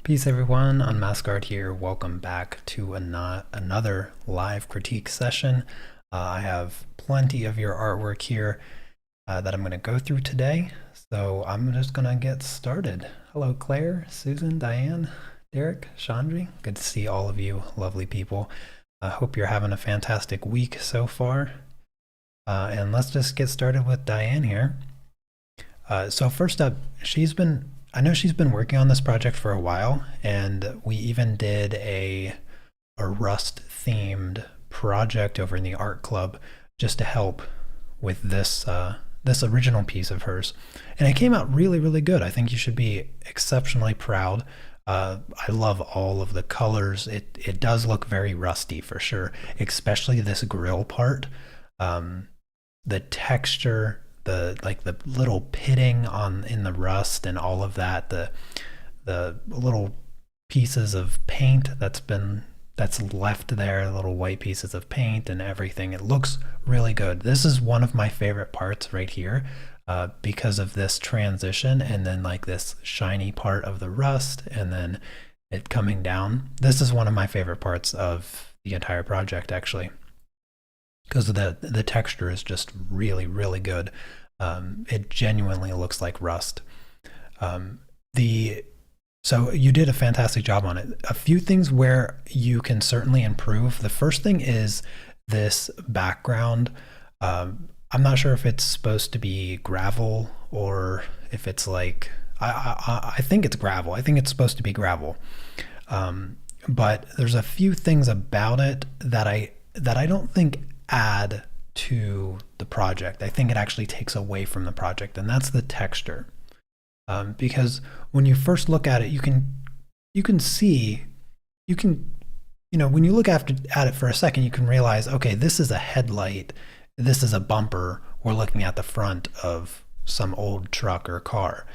Peace everyone, Unmask here. Welcome back to another live critique session. I have plenty of your artwork here that I'm going to go through today. So I'm just going to get started. Hello Claire, Susan, Diane, Derek, Chandri. Good to see all of you lovely people. I hope you're having a fantastic week so far. And let's just get started with Diane here. So first up, I know she's been working on this project for a while, and we even did a Rust themed project over in the art club just to help with this this original piece of hers, and it came out really good. I think you should be exceptionally proud. I love all of the colors. It does look very rusty for sure, especially this grill part. The texture, the little pitting in the rust and all of that, the little pieces of paint that's left there, little white pieces of paint and everything. It looks really good. This is one of my favorite parts right here because of this transition, and then like this shiny part of the rust and then it coming down. This is one of my favorite parts of the entire project, actually, because the texture is just really good. It genuinely looks like rust. So you did a fantastic job on it. A few things where you can certainly improve. The first thing is this background. I'm not sure if it's supposed to be gravel or if it's like, I think it's gravel. I think it's supposed to be gravel. But there's a few things about it that I don't think add to the project. I think it actually takes away from the project, and that's the texture. Because when you first look at it, you can when you look at it for a second, you can realize, okay, this is a headlight, this is a bumper, we're looking at the front of some old truck or car.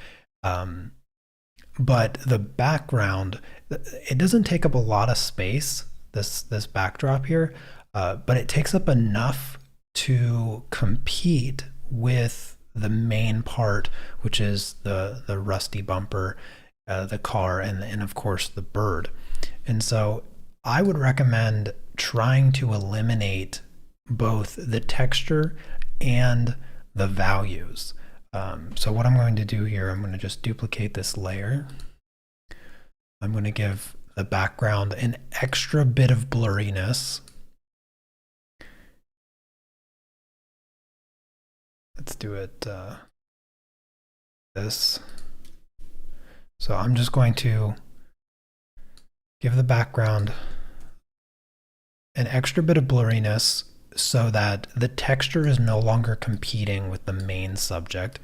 But the background, it doesn't take up a lot of space, this backdrop here, but it takes up enough to compete with the main part, which is the rusty bumper, the car, and of course the bird. And so I would recommend trying to eliminate both the texture and the values. So what I'm going to do here, I'm going to just duplicate this layer. I'm going to give the background an extra bit of blurriness. Let's do it this. So I'm just going to give the background an extra bit of blurriness so that the texture is no longer competing with the main subject.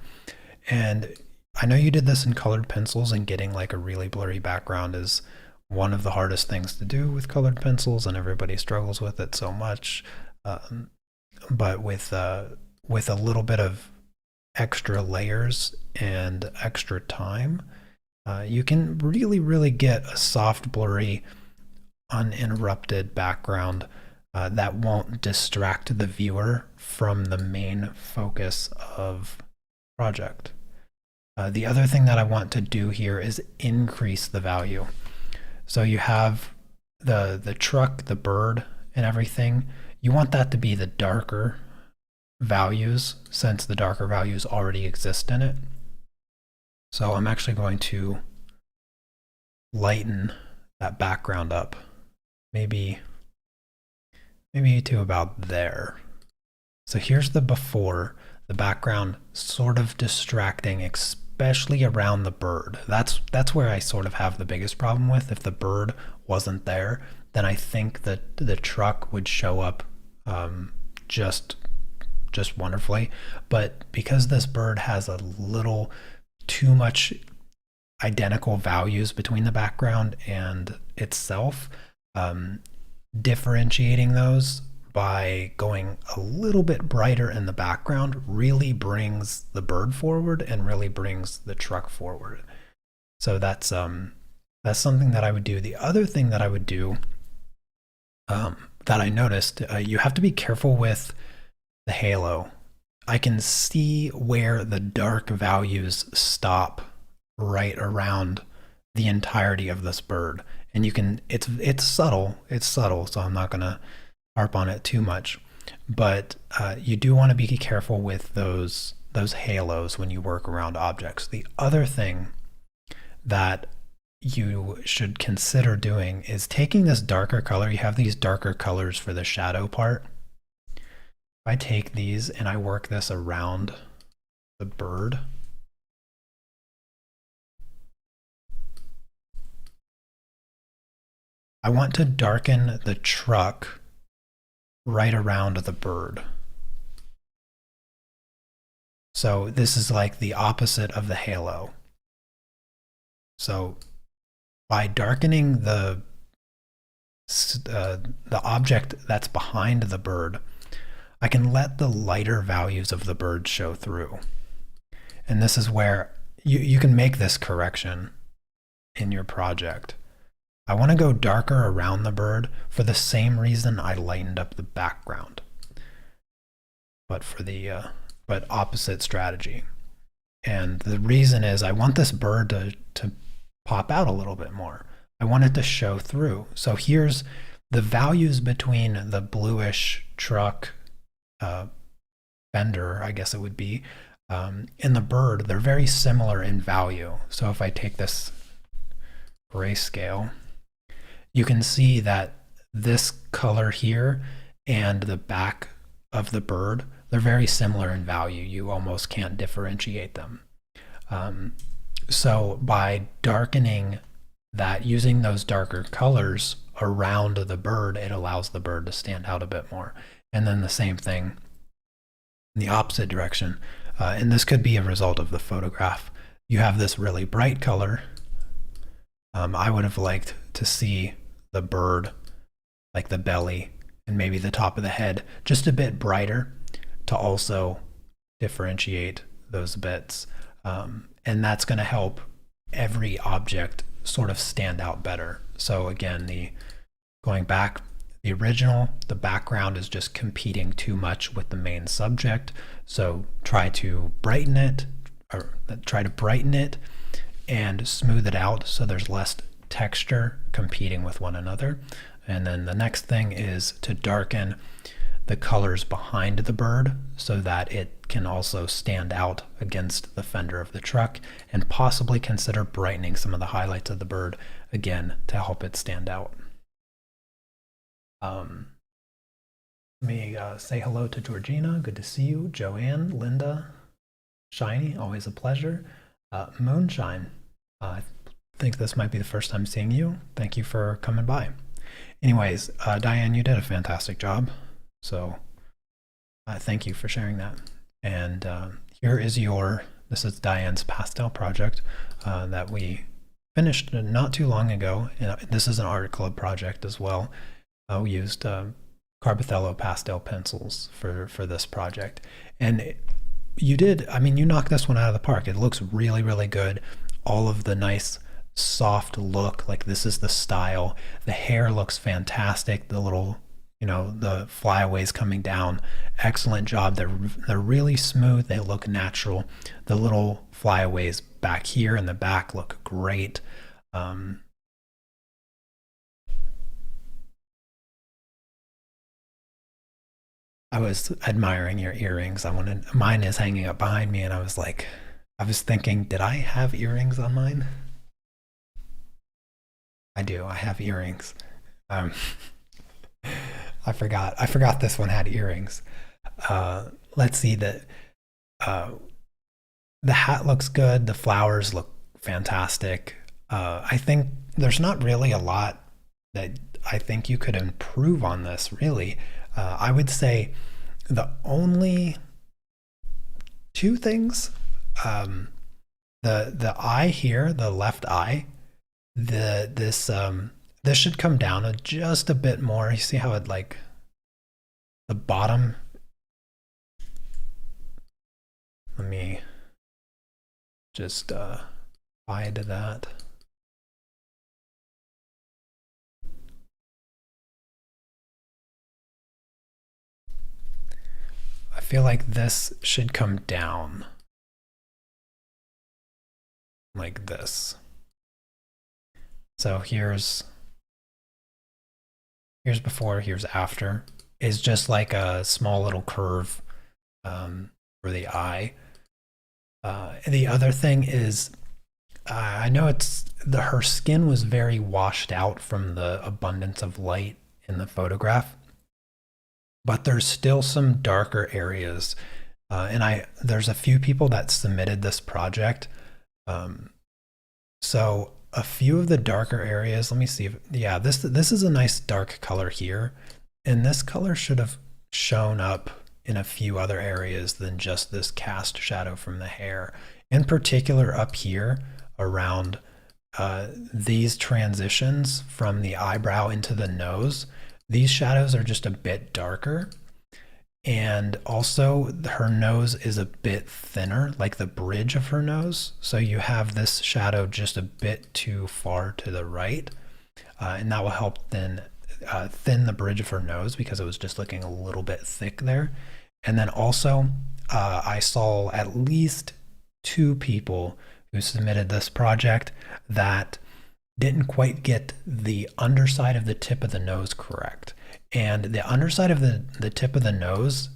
And I know you did this in colored pencils, and getting like a really blurry background is one of the hardest things to do with colored pencils, and everybody struggles with it so much. But with a little bit of extra layers and extra time, you can really get a soft, blurry, uninterrupted background that won't distract the viewer from the main focus of the project. The other thing that I want to do here is increase the value. So you have the truck, the bird, and everything. You want that to be the darker values, since the darker values already exist in it. So I'm actually going to lighten that background up, maybe to about there. So here's the before, the background sort of distracting, especially around the bird. That's where I sort of have the biggest problem with. If the bird wasn't there, then I think that the truck would show up just wonderfully. But because this bird has a little too much identical values between the background and itself, differentiating those by going a little bit brighter in the background really brings the bird forward and really brings the truck forward. So that's something that I would do. The other thing that I would do, that I noticed, you have to be careful with the halo. I can see where the dark values stop right around the entirety of this bird. And you can, it's subtle, so I'm not gonna harp on it too much. But you do want to be careful with those halos when you work around objects. The other thing that you should consider doing is taking this darker color. You have these darker colors for the shadow part. If I take these and I work this around the bird, I want to darken the truck right around the bird. So this is like the opposite of the halo. So by darkening the object that's behind the bird, I can let the lighter values of the bird show through. And this is where you can make this correction in your project. I want to go darker around the bird for the same reason I lightened up the background, but for the but opposite strategy. And the reason is I want this bird to pop out a little bit more. I want it to show through. So here's the values between the bluish truck fender, I guess it would be, and the bird. They're very similar in value. So if I take this grayscale, you can see that this color here and the back of the bird, they're very similar in value. You almost can't differentiate them. So by darkening that, using those darker colors around the bird, it allows the bird to stand out a bit more. And then the same thing in the opposite direction. And this could be a result of the photograph. You have this really bright color. I would have liked to see the bird, like the belly and maybe the top of the head, just a bit brighter to also differentiate those bits. And that's going to help every object sort of stand out better. So again, going back, the original, the background is just competing too much with the main subject. So try to brighten it and smooth it out so there's less texture competing with one another. And then the next thing is to darken the colors behind the bird so that it can also stand out against the fender of the truck, and possibly consider brightening some of the highlights of the bird again to help it stand out. Let me say hello to Georgina. Good to see you. Joanne, Linda, Shiny, always a pleasure. Moonshine, I think this might be the first time seeing you. Thank you for coming by. Anyways, Diane, you did a fantastic job. So thank you for sharing that. And here is this is Diane's pastel project that we finished not too long ago. This is an art club project as well. We used Carbothello pastel pencils for this project. And you knocked this one out of the park. It looks really, really good. All of the nice soft look, like this is the style. The hair looks fantastic. The little, the flyaways coming down, excellent job. They're really smooth. They look natural. The little flyaways back here in the back look great. I was admiring your earrings. Mine is hanging up behind me, and I was thinking, did I have earrings on mine? I do. I have earrings. I forgot this one had earrings. Let's see that. The hat looks good. The flowers look fantastic. I think there's not really a lot that I think you could improve on this, really. I would say the only two things, the eye here, the left eye, this should come down just a bit more. You see how it the bottom. Let me just hide that. I feel like this should come down like this. So here's before, here's after. Is just like a small little curve for the eye. The other thing is, I know her skin was very washed out from the abundance of light in the photograph, but there's still some darker areas. And there's a few people that submitted this project. So a few of the darker areas, let me see if, yeah, this is a nice dark color here. And this color should have shown up in a few other areas than just this cast shadow from the hair. In particular up here around these transitions from the eyebrow into the nose, these shadows are just a bit darker. And also her nose is a bit thinner, like the bridge of her nose. So you have this shadow just a bit too far to the right. And that will help then thin the bridge of her nose because it was just looking a little bit thick there. And then also I saw at least 2 people who submitted this project that didn't quite get the underside of the tip of the nose correct. And the underside of the tip of the nose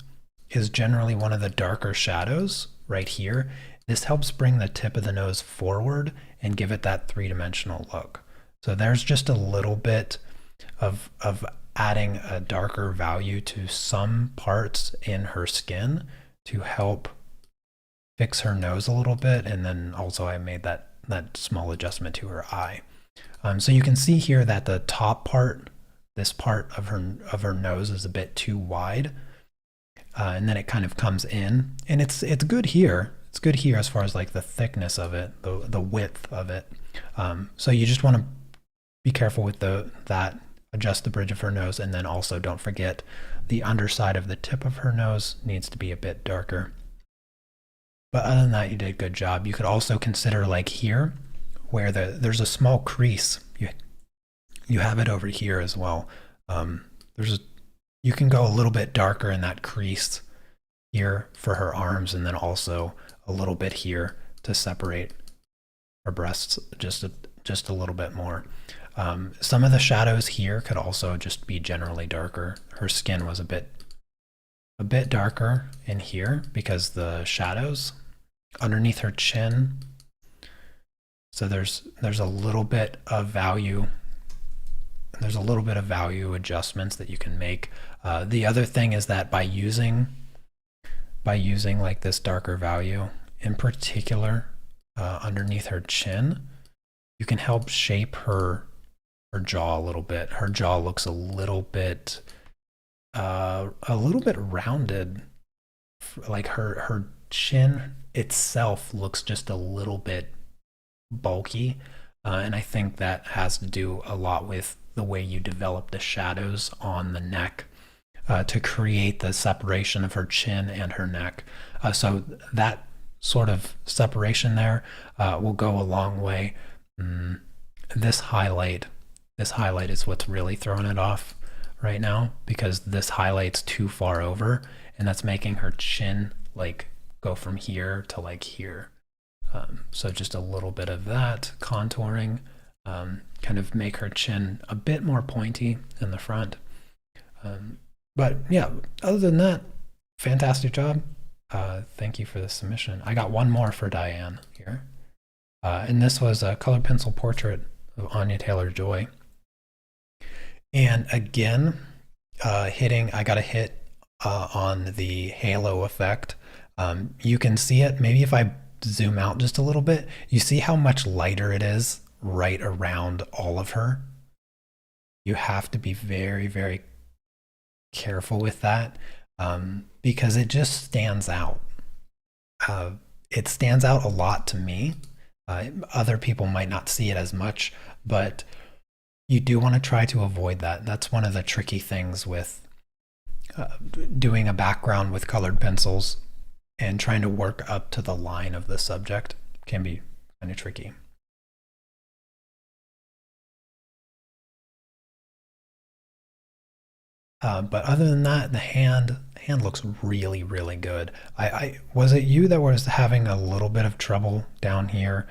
is generally one of the darker shadows right here. This helps bring the tip of the nose forward and give it that 3-dimensional look. So there's just a little bit of adding a darker value to some parts in her skin to help fix her nose a little bit. And then also I made that small adjustment to her eye. So you can see here that the top part, this part of her nose is a bit too wide, and then it kind of comes in, and it's good here. It's good here as far as like the thickness of it, the width of it. So you just want to be careful with that. Adjust the bridge of her nose, and then also don't forget the underside of the tip of her nose needs to be a bit darker. But other than that, you did a good job. You could also consider like here, where there's a small crease. You have it over here as well. You can go a little bit darker in that crease here for her arms, and then also a little bit here to separate her breasts just a little bit more. Some of the shadows here could also just be generally darker. Her skin was a bit darker in here because the shadows underneath her chin. So there's a little bit of value. There's a little bit of value adjustments that you can make. The other thing is that by using like this darker value, in particular underneath her chin, you can help shape her jaw a little bit. Her jaw looks a little bit rounded. Like her chin itself looks just a little bit bulky, and I think that has to do a lot with the way you develop the shadows on the neck to create the separation of her chin and her neck. So that sort of separation there will go a long way. This highlight is what's really throwing it off right now, because this highlight's too far over, and that's making her chin like go from here to like here. So just a little bit of that contouring, kind of make her chin a bit more pointy in the front. But yeah, other than that, fantastic job. Thank you for the submission. I got one more for Diane here. And this was a colored pencil portrait of Anya Taylor-Joy. And again, I got a hit on the halo effect. You can see it, maybe if I zoom out just a little bit, you see how much lighter it is right around all of her. You have to be very, very careful with that because it just stands out. It stands out a lot to me. Other people might not see it as much, but you do want to try to avoid that. That's one of the tricky things with doing a background with colored pencils, and trying to work up to the line of the subject can be kind of tricky. But other than that, the hand hand looks really, really good. I was it you that was having a little bit of trouble down here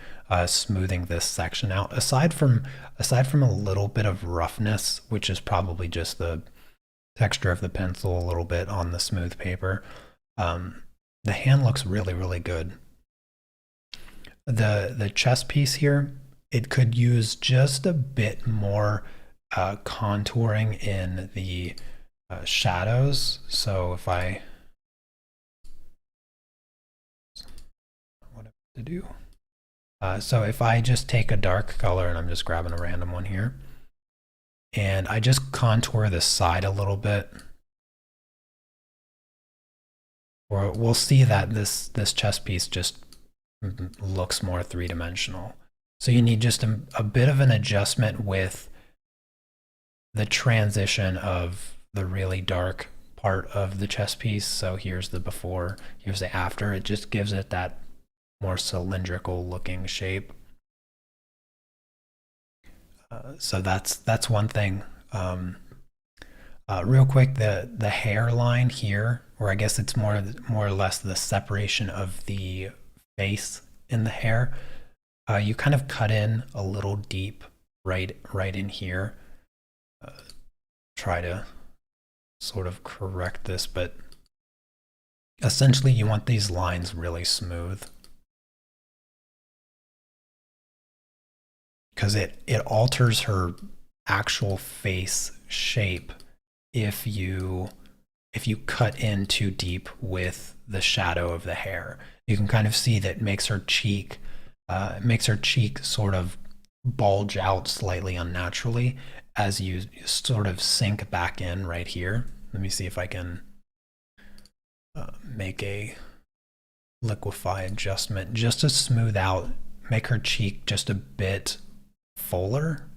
smoothing this section out? Aside from a little bit of roughness, which is probably just the texture of the pencil a little bit on the smooth paper, the hand looks really, really good. The chest piece here, it could use just a bit more contouring in the shadows. So if I what I have to do, so if I just take a dark color, and I'm just grabbing a random one here, and I just contour this side a little bit, or we'll see that this chest piece just looks more three-dimensional. So you need just a bit of an adjustment with the transition of the really dark part of the chest piece. So here's the before, here's the after. It just gives it that more cylindrical looking shape. So that's one thing. Real quick, the hairline here, or I guess it's more or less the separation of the face in the hair. You kind of cut in a little deep right in here. Try to sort of correct this, but essentially you want these lines really smooth, because it alters her actual face shape if you cut in too deep with the shadow of the hair. You can kind of see that makes her cheek sort of bulge out slightly unnaturally as you sort of sink back in right here. Let me see if I can make a liquefy adjustment just to smooth out, make her cheek just a bit fuller.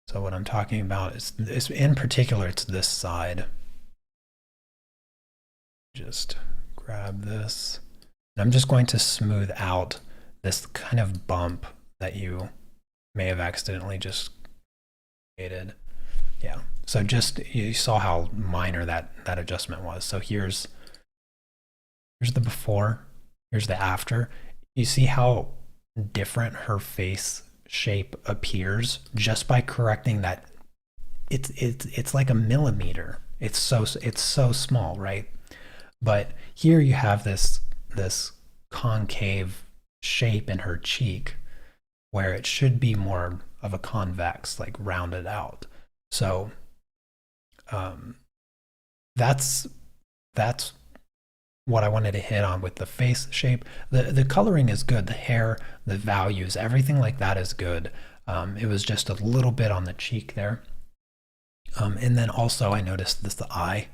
So what I'm talking about is in particular, it's this side. Just grab this. And I'm just going to smooth out this kind of bump that you may have accidentally just created. Yeah. So just, you saw how minor that adjustment was. So here's the before, here's the after. You see how different her face shape appears just by correcting that. It's like a millimeter. It's so small, right? But here you have this concave shape in her cheek where it should be more of a convex, like rounded out. So that's what I wanted to hit on with the face shape. The coloring is good, the hair, the values, everything like that is good. It was just a little bit on the cheek there. And then also I noticed this, the eye.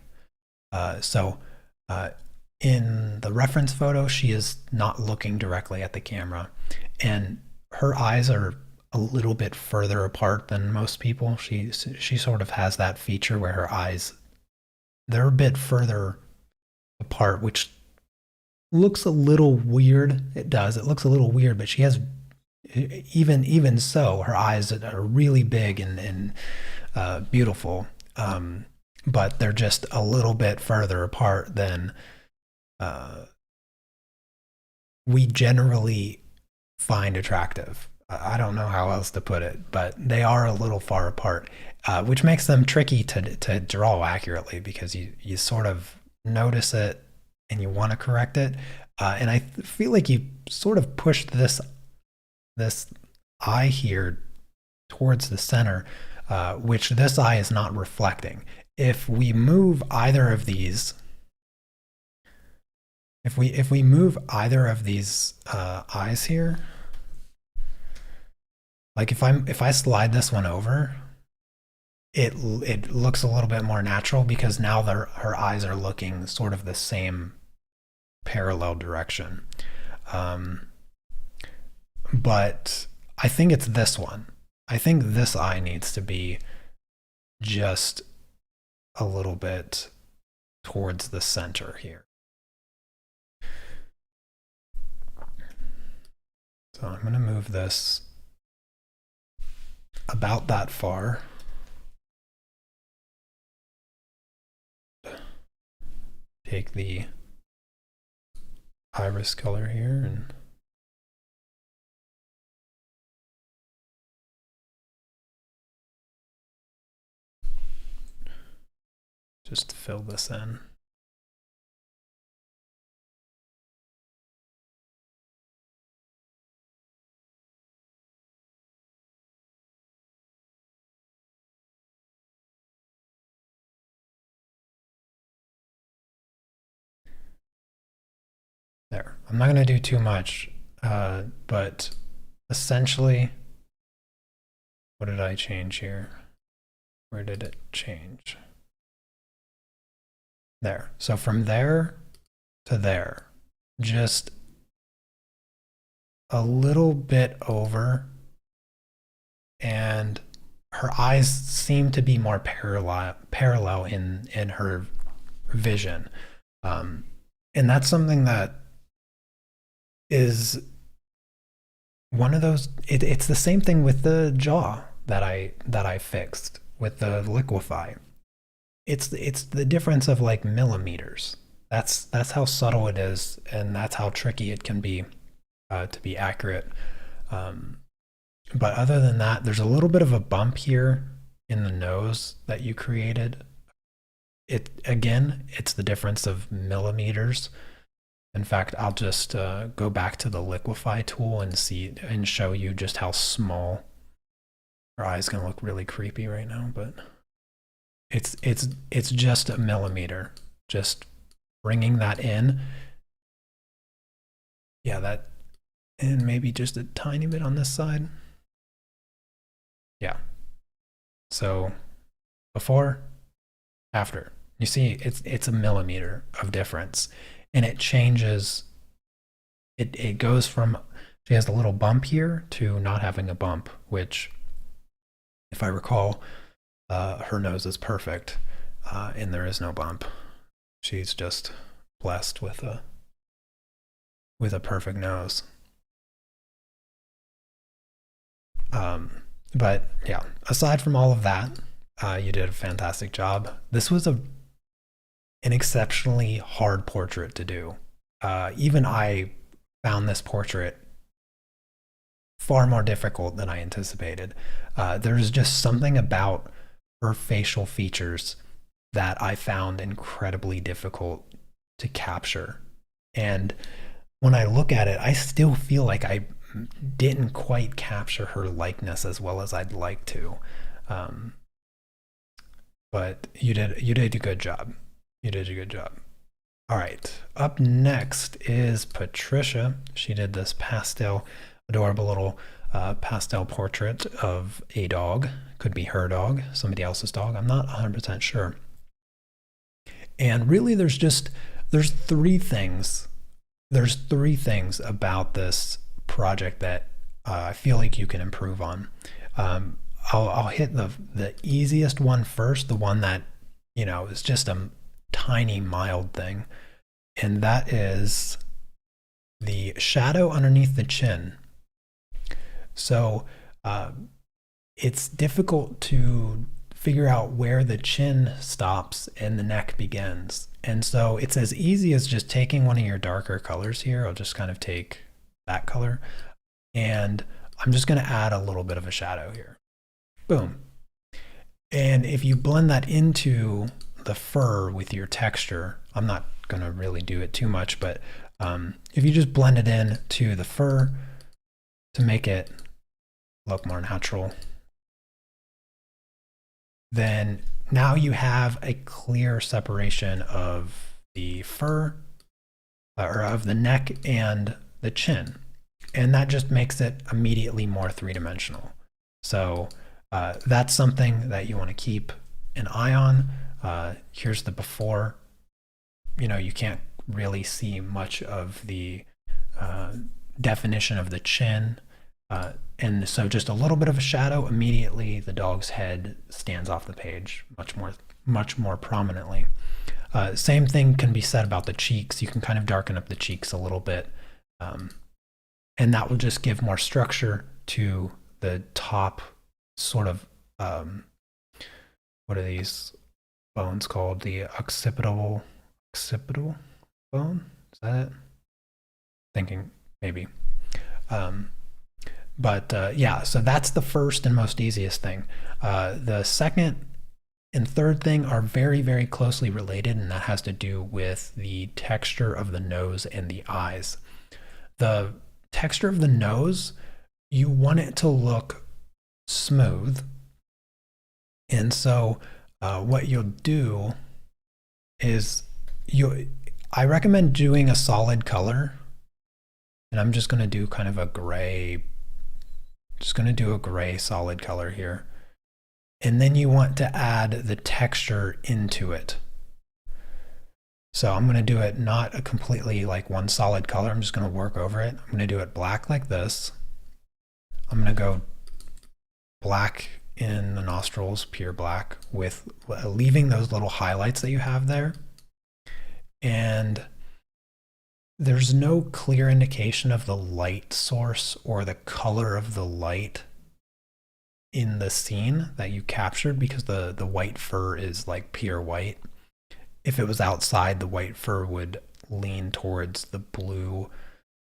In the reference photo, she is not looking directly at the camera, and her eyes are a little bit further apart than most people. She sort of has that feature where her eyes, they're a bit further apart, which looks a little weird. It does. It looks a little weird, but she has, even so, her eyes are really big and beautiful. But they're just a little bit further apart than we generally find attractive. I don't know how else to put it, but they are a little far apart, which makes them tricky to draw accurately, because you sort of notice it and you want to correct it. And I feel like you sort of pushed this eye here towards the center, which this eye is not reflecting. If we move either of these, if we move either of these eyes here, like if I slide this one over, it looks a little bit more natural, because now her eyes are looking sort of the same parallel direction. But I think it's this one. I think this eye needs to be just a little bit towards the center here. So I'm going to move this about that far. take the iris color here and just fill this in. There. I'm not going to do too much, but essentially, what did I change here? Where did it change? There. So from there to there, just a little bit over, and her eyes seem to be more parallel in her vision. And that's something that is one of those, it's the same thing with the jaw that I fixed with the liquefy. It's the difference of like millimeters. That's how subtle it is, and that's how tricky it can be to be accurate. But other than that, there's a little bit of a bump here in the nose that you created. It's the difference of millimeters. In fact, I'll just go back to the liquefy tool and show you just how small. Her eye's gonna look really creepy right now, but it's just a millimeter. Just bringing that in. Yeah, that, and maybe just a tiny bit on this side. Yeah. So before, after. You see, it's a millimeter of difference, and it changes. It goes from, she has a little bump here to not having a bump, which, if I recall, her nose is perfect, and there is no bump. She's just blessed with a perfect nose. But yeah, aside from all of that, you did a fantastic job. This was an exceptionally hard portrait to do. Even I found this portrait far more difficult than I anticipated. There's just something about her facial features that I found incredibly difficult to capture. And when I look at it, I still feel like I didn't quite capture her likeness as well as I'd like to. But you did a good job. You did a good job. All right, up next is Patricia. She did this adorable little pastel portrait of a dog. Could be her dog, somebody else's dog. I'm not 100% sure. And really, there's three things. There's three things about this project that I feel like you can improve on. I'll hit the easiest one first, the one that, is just a tiny mild thing, and that is the shadow underneath the chin. So it's difficult to figure out where the chin stops and the neck begins. And so it's as easy as just taking one of your darker colors here. I'll just kind of take that color, and I'm just going to add a little bit of a shadow here. Boom. And if you blend that into the fur with your texture, I'm not going to really do it too much, but if you just blend it in to the fur to make it look more natural, then now you have a clear separation of the fur, or of the neck and the chin. And that just makes it immediately more three-dimensional. So that's something that you want to keep an eye on. Here's the before. You can't really see much of the definition of the chin. And so just a little bit of a shadow, immediately the dog's head stands off the page much more prominently. Same thing can be said about the cheeks. You can kind of darken up the cheeks a little bit. And that will just give more structure to the top sort of, what are these bones called? The occipital occipital bone. Is that it? Thinking maybe. Yeah, so that's the first and most easiest thing. The second and third thing are very, very closely related, and that has to do with the texture of the nose and the eyes. The texture of the nose, you want it to look smooth. And so what you'll do is I recommend doing a solid color. And I'm just going to do kind of a gray, solid color here. And then you want to add the texture into it. So I'm going to do it not a completely like one solid color. I'm just going to work over it. I'm going to do it black like this. I'm going to go black in the nostrils, pure black, with leaving those little highlights that you have there. And there's no clear indication of the light source or the color of the light in the scene that you captured, because the white fur is like pure white. If it was outside, the white fur would lean towards the blue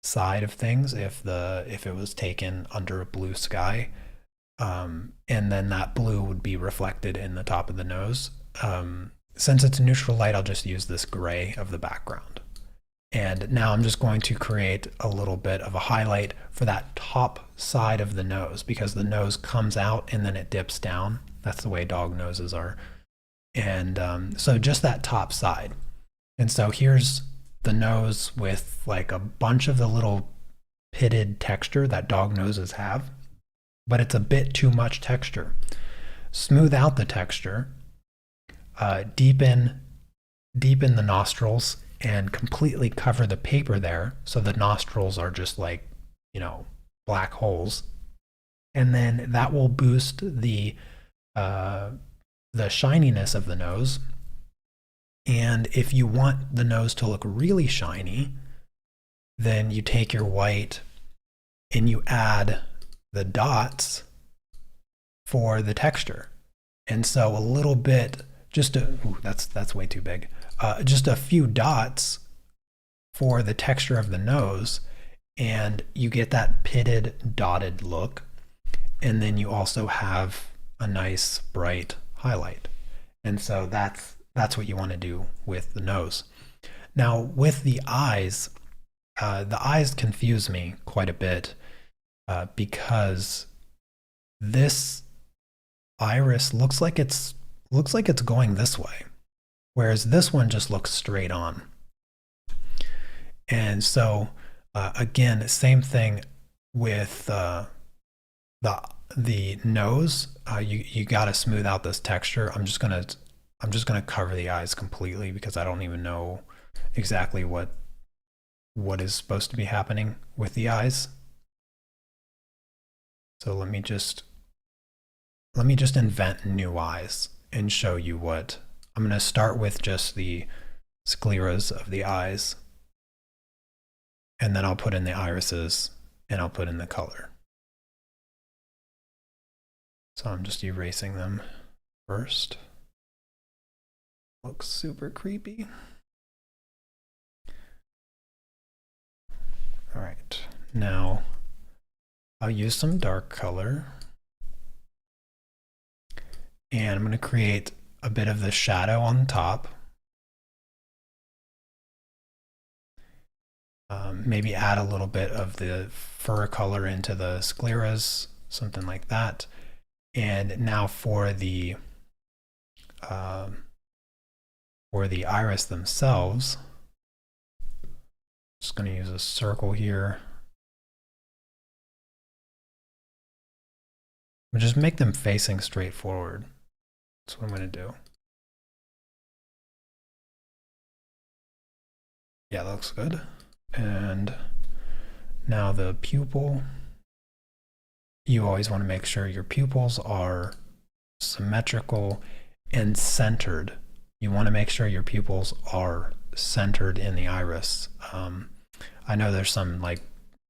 side of things if it was taken under a blue sky. And then that blue would be reflected in the top of the nose. Since it's a neutral light, I'll just use this gray of the background. And now I'm just going to create a little bit of a highlight for that top side of the nose, because the nose comes out and then it dips down. That's the way dog noses are. And so just that top side. And so here's the nose with like a bunch of the little pitted texture that dog noses have, but it's a bit too much texture. Smooth out the texture, deepen the nostrils, and completely cover the paper there so the nostrils are just like, black holes. And then that will boost the shininess of the nose. And if you want the nose to look really shiny, then you take your white and you add the dots for the texture. And so a little bit, that's way too big. Just a few dots for the texture of the nose, and you get that pitted, dotted look. And then you also have a nice bright highlight. And so that's what you want to do with the nose. Now with the eyes confuse me quite a bit because this iris looks like it's going this way, whereas this one just looks straight on. And so again, same thing with the nose. You got to smooth out this texture. I'm just gonna cover the eyes completely because I don't even know exactly what is supposed to be happening with the eyes. So let me just invent new eyes and show you what. I'm going to start with just the scleras of the eyes, and then I'll put in the irises and I'll put in the color. So I'm just erasing them first. Looks super creepy. All right, now I'll use some dark color, and I'm going to create a bit of the shadow on top. Maybe add a little bit of the fur color into the scleras, something like that. And now for the iris themselves, just going to use a circle here. I'm just make them facing straight forward. That's what I'm going to do. Yeah, that looks good. And now the pupil. You always want to make sure your pupils are symmetrical and centered. You want to make sure your pupils are centered in the iris. I know there's some like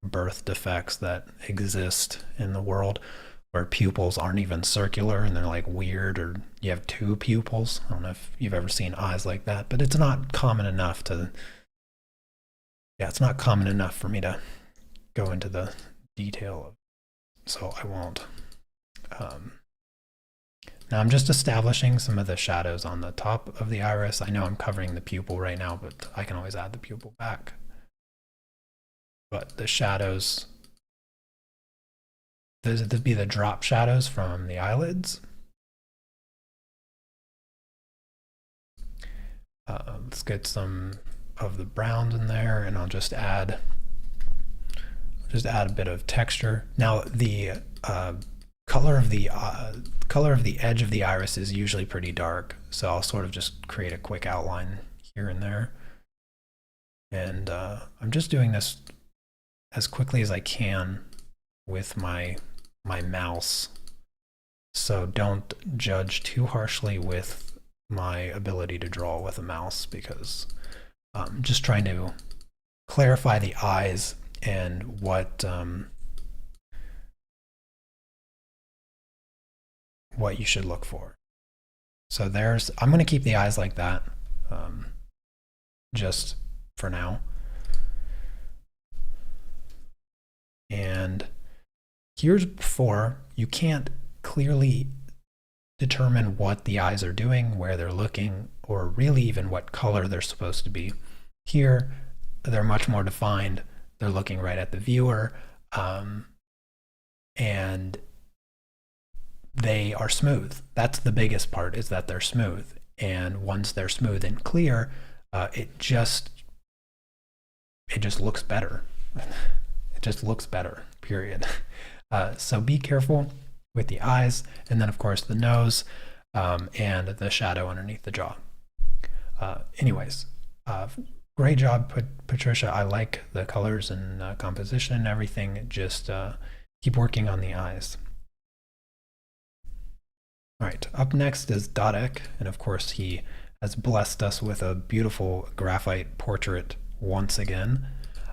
birth defects that exist in the world where pupils aren't even circular and they're like weird, or you have two pupils. I don't know if you've ever seen eyes like that, but it's not common enough to, yeah, it's not common enough for me to go into the detail of, so I won't. Now I'm just establishing some of the shadows on the top of the iris. I know I'm covering the pupil right now, but I can always add the pupil back. But the shadows, there'd be the drop shadows from the eyelids. Let's get some of the browns in there, and I'll just add a bit of texture. Now the color of the edge of the iris is usually pretty dark, so I'll sort of just create a quick outline here and there. And I'm just doing this as quickly as I can with my mouse, so don't judge too harshly with my ability to draw with a mouse, because I'm just trying to clarify the eyes and what you should look for. So I'm going to keep the eyes like that, just for now. And here's before, you can't clearly determine what the eyes are doing, where they're looking, or really even what color they're supposed to be. Here, they're much more defined. They're looking right at the viewer, and they are smooth. That's the biggest part, is that they're smooth. And once they're smooth and clear, it just looks better. It just looks better, period. So be careful with the eyes, and then of course the nose, and the shadow underneath the jaw. Anyways, great job, Patricia. I like the colors and composition and everything. Just keep working on the eyes. All right, up next is Dadek, and of course he has blessed us with a beautiful graphite portrait once again.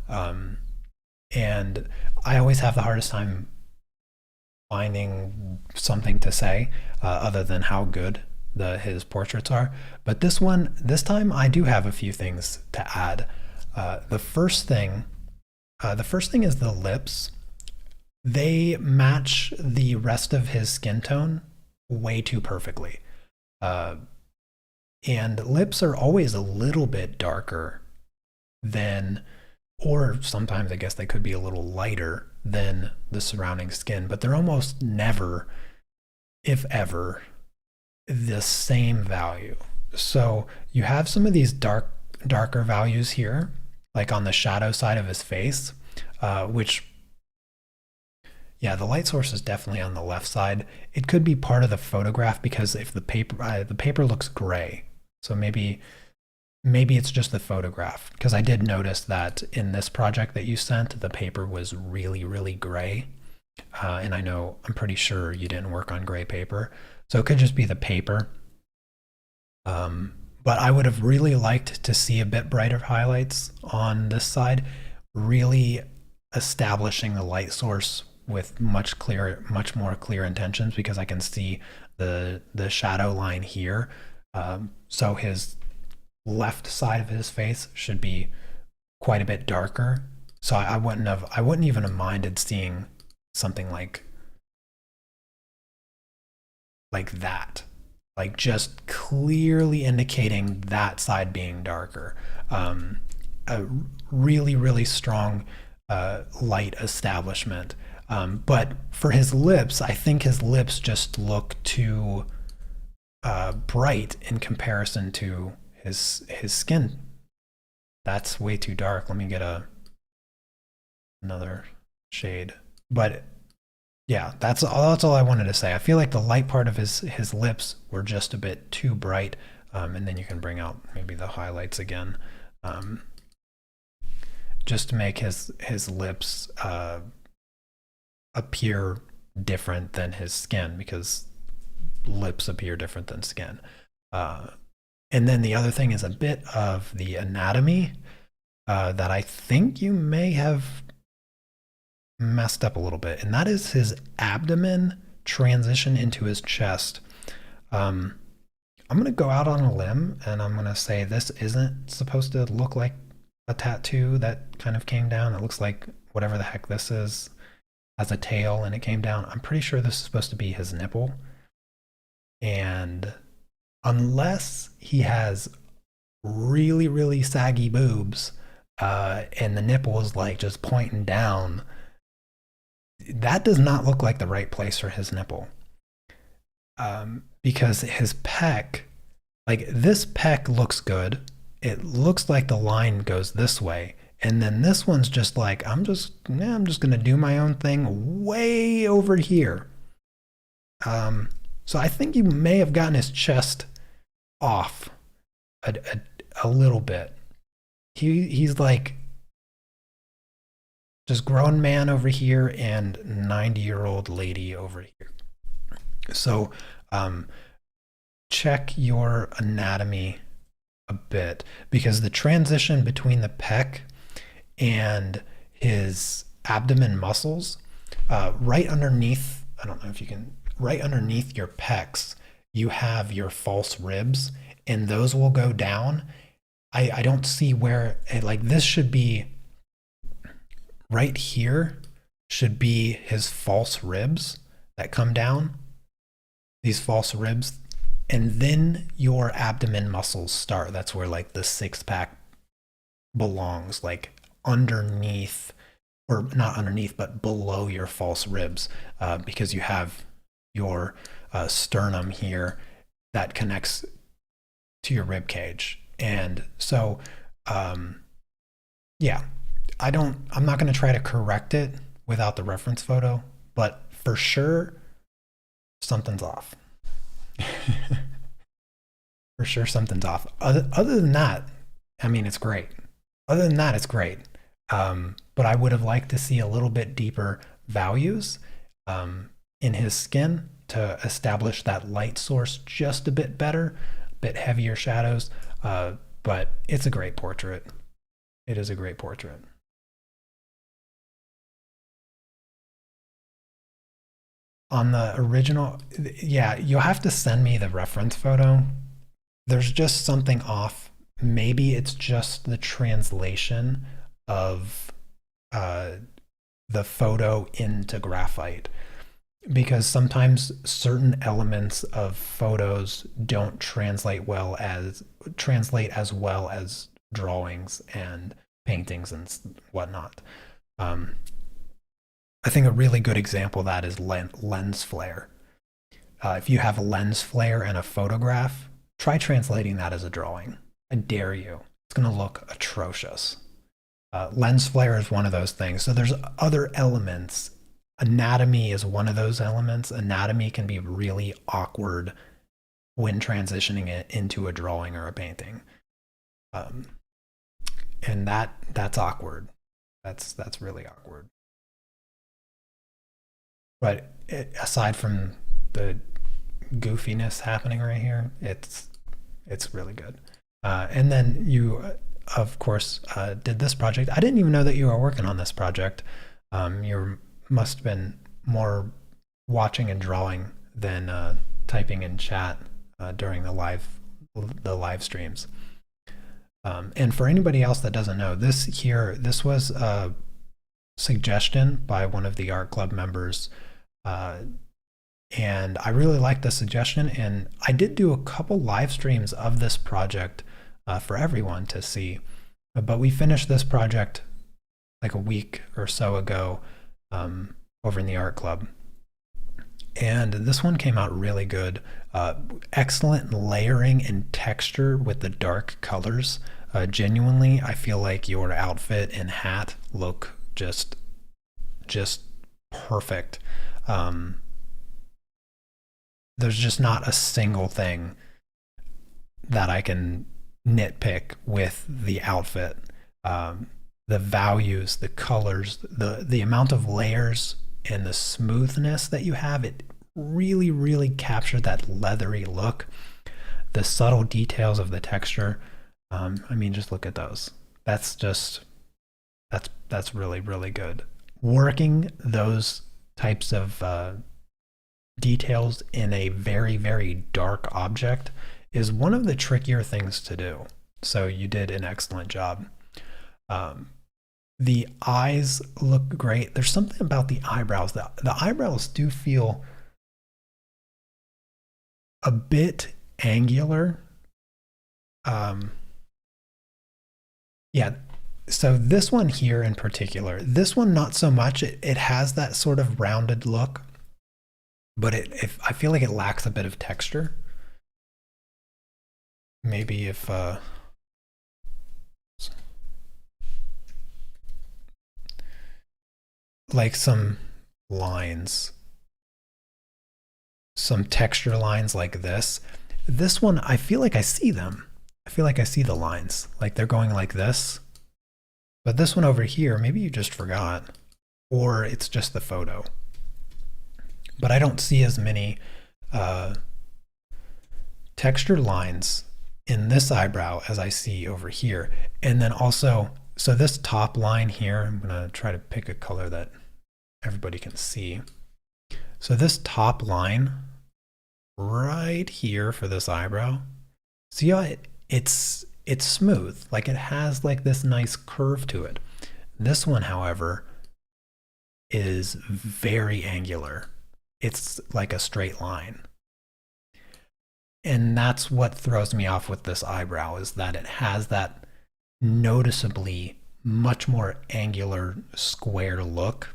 And I always have the hardest time finding something to say other than how good his portraits are. But this time I do have a few things to add. The first thing is the lips. They match the rest of his skin tone way too perfectly. And lips are always a little bit darker than, or sometimes I guess they could be a little lighter than the surrounding skin, but they're almost never, if ever, the same value. So you have some of these darker values here, like on the shadow side of his face, which, yeah, the light source is definitely on the left side. It could be part of the photograph, because if the paper looks gray, so maybe it's just the photograph, because I did notice that in this project that you sent, the paper was really, really gray. And I'm pretty sure you didn't work on gray paper. So it could just be the paper. But I would have really liked to see a bit brighter highlights on this side, really establishing the light source with much more clear intentions, because I can see the shadow line here. So his left side of his face should be quite a bit darker. So I wouldn't even have minded seeing something like that, like just clearly indicating that side being darker. A really, really strong light establishment. But for his lips, I think his lips just look too bright in comparison to his skin. That's way too dark. Let me get another shade. But yeah, that's all I wanted to say. I feel like the light part of his lips were just a bit too bright, and then you can bring out maybe the highlights again, just to make his lips appear different than his skin, because lips appear different than skin. And then the other thing is a bit of the anatomy that I think you may have messed up a little bit, and that is his abdomen transition into his chest. I'm going to go out on a limb and I'm going to say this isn't supposed to look like a tattoo that kind of came down. It looks like whatever the heck this is has a tail and it came down. I'm pretty sure this is supposed to be his nipple. And unless he has really, really saggy boobs and the nipple is like just pointing down, that does not look like the right place for his nipple. Because his pec, like this pec looks good. It looks like the line goes this way. And then this one's just like, I'm just going to do my own thing way over here. So I think you may have gotten his chest off a little bit. He's like just grown man over here and 90-year-old lady over here. So check your anatomy a bit, because the transition between the pec and his abdomen muscles, right underneath, I don't know if you can, right underneath your pecs, you have your false ribs, and those will go down. I don't see where, like this should be right here, should be his false ribs that come down, these false ribs, and then your abdomen muscles start. That's where like the six pack belongs, like underneath, or not underneath, but below your false ribs, because you have your sternum here that connects to your rib cage. And so, yeah, I'm not going to try to correct it without the reference photo, but for sure, something's off. For sure, something's off. Other than that, I mean, it's great. Other than that, it's great. But I would have liked to see a little bit deeper values in his skin to establish that light source just a bit better, a bit heavier shadows. But it's a great portrait. It is a great portrait. On the original, yeah, you'll have to send me the reference photo. There's just something off. Maybe it's just the translation of the photo into graphite, because sometimes certain elements of photos don't translate as well as drawings and paintings and whatnot. I think a really good example of that is lens flare. If you have a lens flare in a photograph, try translating that as a drawing. I dare you. It's going to look atrocious. Lens flare is one of those things. So there's other elements. Anatomy is one of those elements. Anatomy can be really awkward when transitioning it into a drawing or a painting. And that's awkward. That's really awkward. But aside from the goofiness happening right here, it's really good. And then you, of course, did this project. I didn't even know that you were working on this project. You must have been more watching and drawing than typing in chat during the live streams. And for anybody else that doesn't know, this was a suggestion by one of the art club members. And I really liked the suggestion, and I did do a couple live streams of this project for everyone to see, but we finished this project like a week or so ago over in the art club, and this one came out really good. Excellent layering and texture with the dark colors. Genuinely, I feel like your outfit and hat look just perfect. There's just not a single thing that I can nitpick with the outfit. The values, the colors, the amount of layers, and the smoothness that you have, it really, really captured that leathery look. The subtle details of the texture. I mean, just look at those. That's really, really good. Working those types of details in a very, very dark object is one of the trickier things to do. So you did an excellent job. The eyes look great. There's something about the eyebrows. The eyebrows do feel a bit angular. Yeah, so this one here in particular, this one not so much. It has that sort of rounded look, but I feel like it lacks a bit of texture. Maybe if like some lines, some texture lines like this. This one, I feel like I see them. I feel like I see the lines, like they're going like this. But this one over here, maybe you just forgot, or it's just the photo. But I don't see as many texture lines in this eyebrow as I see over here. And then also, so this top line here, I'm gonna try to pick a color that everybody can see. So this top line right here for this eyebrow, see how it's smooth, like it has like this nice curve to it. This one, however, is very angular. It's like a straight line. And that's what throws me off with this eyebrow, is that it has that noticeably much more angular square look,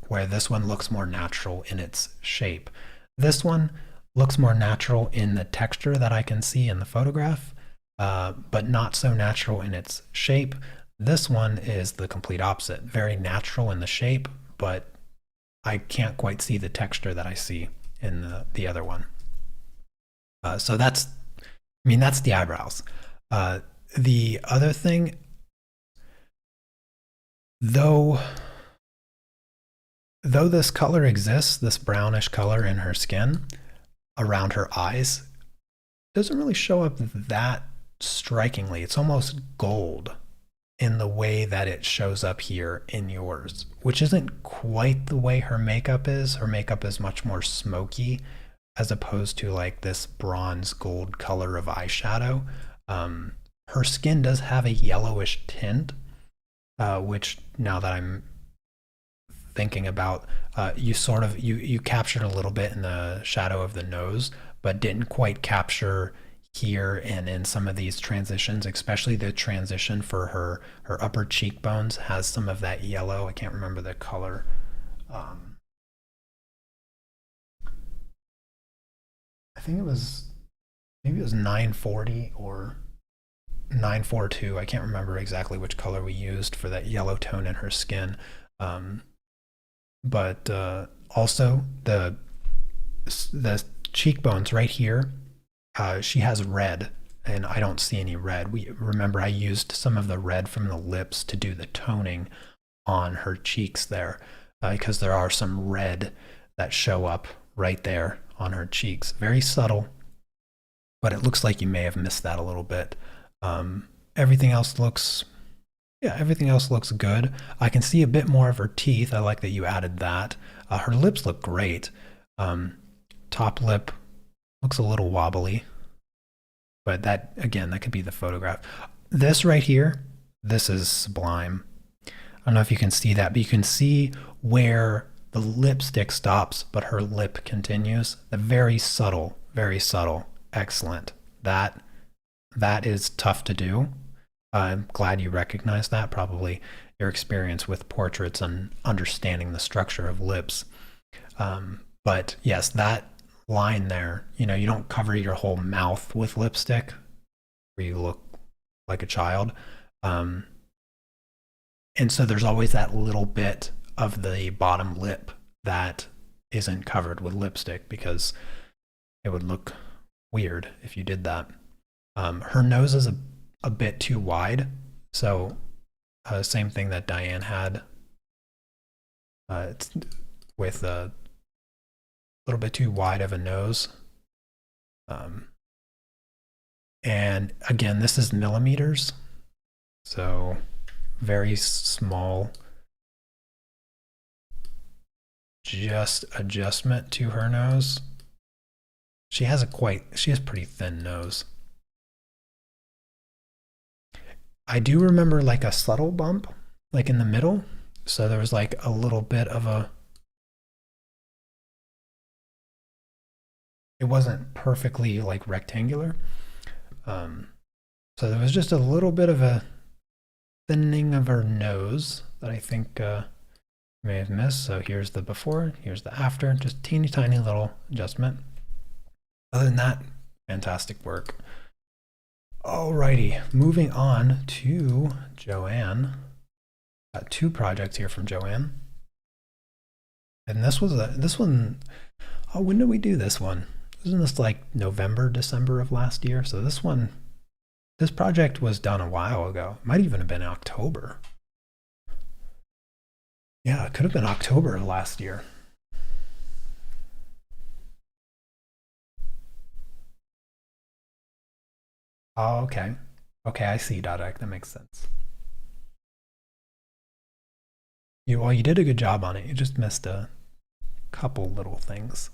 where this one looks more natural in its shape. This one looks more natural in the texture that I can see in the photograph, but not so natural in its shape. This one is the complete opposite, very natural in the shape, but I can't quite see the texture that I see in the other one. So that's the eyebrows. The other thing, though this color exists, this brownish color in her skin around her eyes, doesn't really show up that strikingly. It's almost gold in the way that it shows up here in yours, which isn't quite the way her makeup is. Her makeup is much more smoky, as opposed to like this bronze gold color of eyeshadow. Her skin does have a yellowish tint, which, now that I'm thinking about, you captured a little bit in the shadow of the nose, but didn't quite capture here and in some of these transitions, especially the transition for her upper cheekbones has some of that yellow. I can't remember the color. I think maybe it was 940 or 942. I can't remember exactly which color we used for that yellow tone in her skin. But also the cheekbones right here, she has red, and I don't see any red. Remember I used some of the red from the lips to do the toning on her cheeks there, because there are some red that show up right there on her cheeks. Very subtle, but it looks like you may have missed that a little bit. Everything else looks good. I can see a bit more of her teeth. I like that you added that. Her lips look great. Top lip looks a little wobbly, but that, again, that could be the photograph. This right here, this is sublime. I don't know if you can see that, but you can see where the lipstick stops, but her lip continues. Very subtle, excellent. That is tough to do. I'm glad you recognize that. Probably your experience with portraits and understanding the structure of lips. But yes, that line there, you don't cover your whole mouth with lipstick where you look like a child. And so there's always that little bit of the bottom lip that isn't covered with lipstick, because it would look weird if you did that. Her nose is a bit too wide, so same thing that Diane had. It's with a little bit too wide of a nose. And again, this is millimeters, so very small just adjustment to her nose. She has pretty thin nose. I do remember like a subtle bump, like in the middle. So there was like a little bit of it wasn't perfectly like rectangular. So there was just a little bit of a thinning of her nose that I think may have missed. So here's the before, here's the after, just teeny tiny little adjustment. Other than that, fantastic work. Alrighty, moving on to Joanne. Got 2 projects here from Joanne. And this one, oh, when did we do this one? Wasn't this like November, December of last year? So this project was done a while ago. Might even have been October. Yeah, it could have been October of last year. Oh, okay. Okay, I see, Dadek. That makes sense. You did a good job on it. You just missed a couple little things.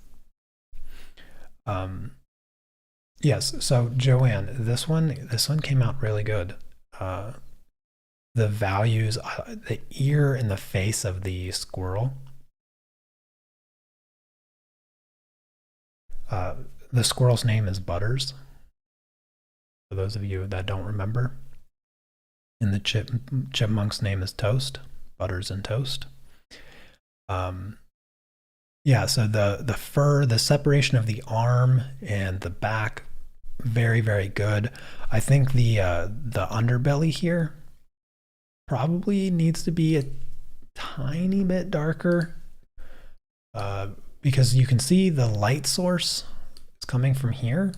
Yes, so Joanne, this one came out really good. The values, the ear and the face of the squirrel. The squirrel's name is Butters, for those of you that don't remember. And the chipmunk's name is Toast, Butters and Toast. Yeah, so the fur, the separation of the arm and the back, very, very good. I think the underbelly here probably needs to be a tiny bit darker, because you can see the light source is coming from here.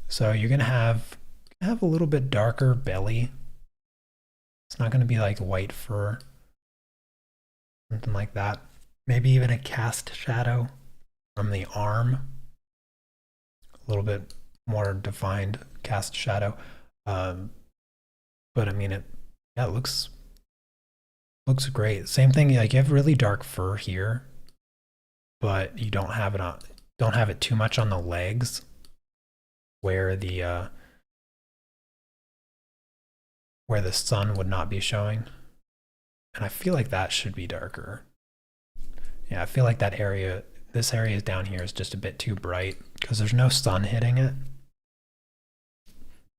So you're gonna have a little bit darker belly. It's not gonna be like white fur, something like that. Maybe even a cast shadow from the arm, a little bit more defined cast shadow. But I mean, it looks great. Same thing, like you have really dark fur here, but you don't have it too much on the legs, where the sun would not be showing. And I feel like that should be darker. Yeah, I feel like this area down here is just a bit too bright because there's no sun hitting it. I'm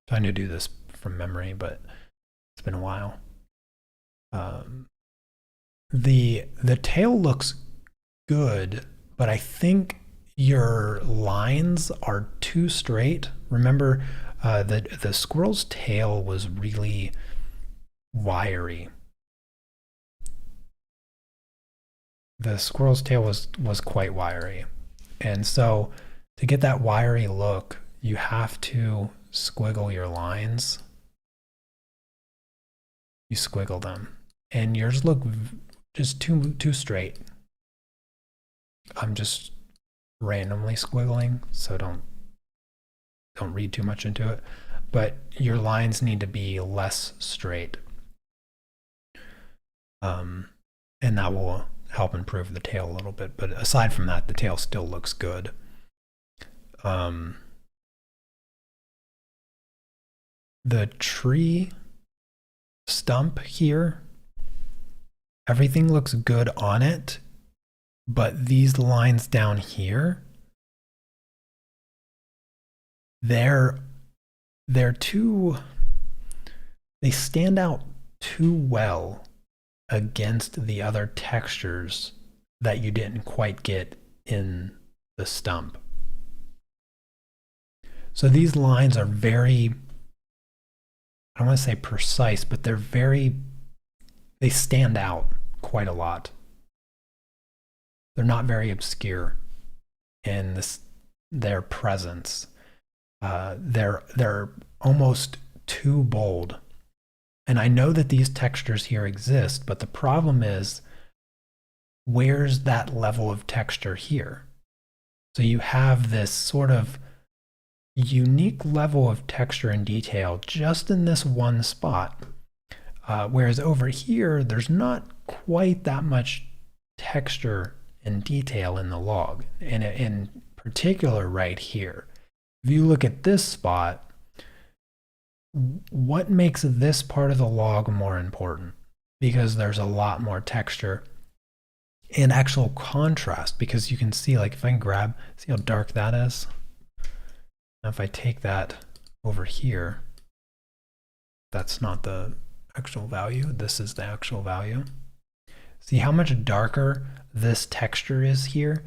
trying to do this from memory, but it's been a while. The tail looks good, but I think your lines are too straight. Remember, the squirrel's tail was really wiry. The squirrel's tail was quite wiry. And so to get that wiry look, you have to squiggle your lines. You squiggle them. And yours look just too straight. I'm just randomly squiggling, so don't read too much into it. But your lines need to be less straight. And that will help improve the tail a little bit. But aside from that, the tail still looks good. The tree stump here, everything looks good on it, but these lines down here, they stand out too well against the other textures that you didn't quite get in the stump. So these lines are very, I don't want to say precise, but they stand out quite a lot. They're not very obscure in their presence. They're almost too bold. And I know that these textures here exist, but the problem is, where's that level of texture here? So you have this sort of unique level of texture and detail just in this one spot. Whereas over here, there's not quite that much texture and detail in the log. And in particular right here, if you look at this spot, what makes this part of the log more important? Because there's a lot more texture and actual contrast, because you can see, like if I can grab, see how dark that is? Now if I take that over here, that's not the actual value, this is the actual value. See how much darker this texture is here,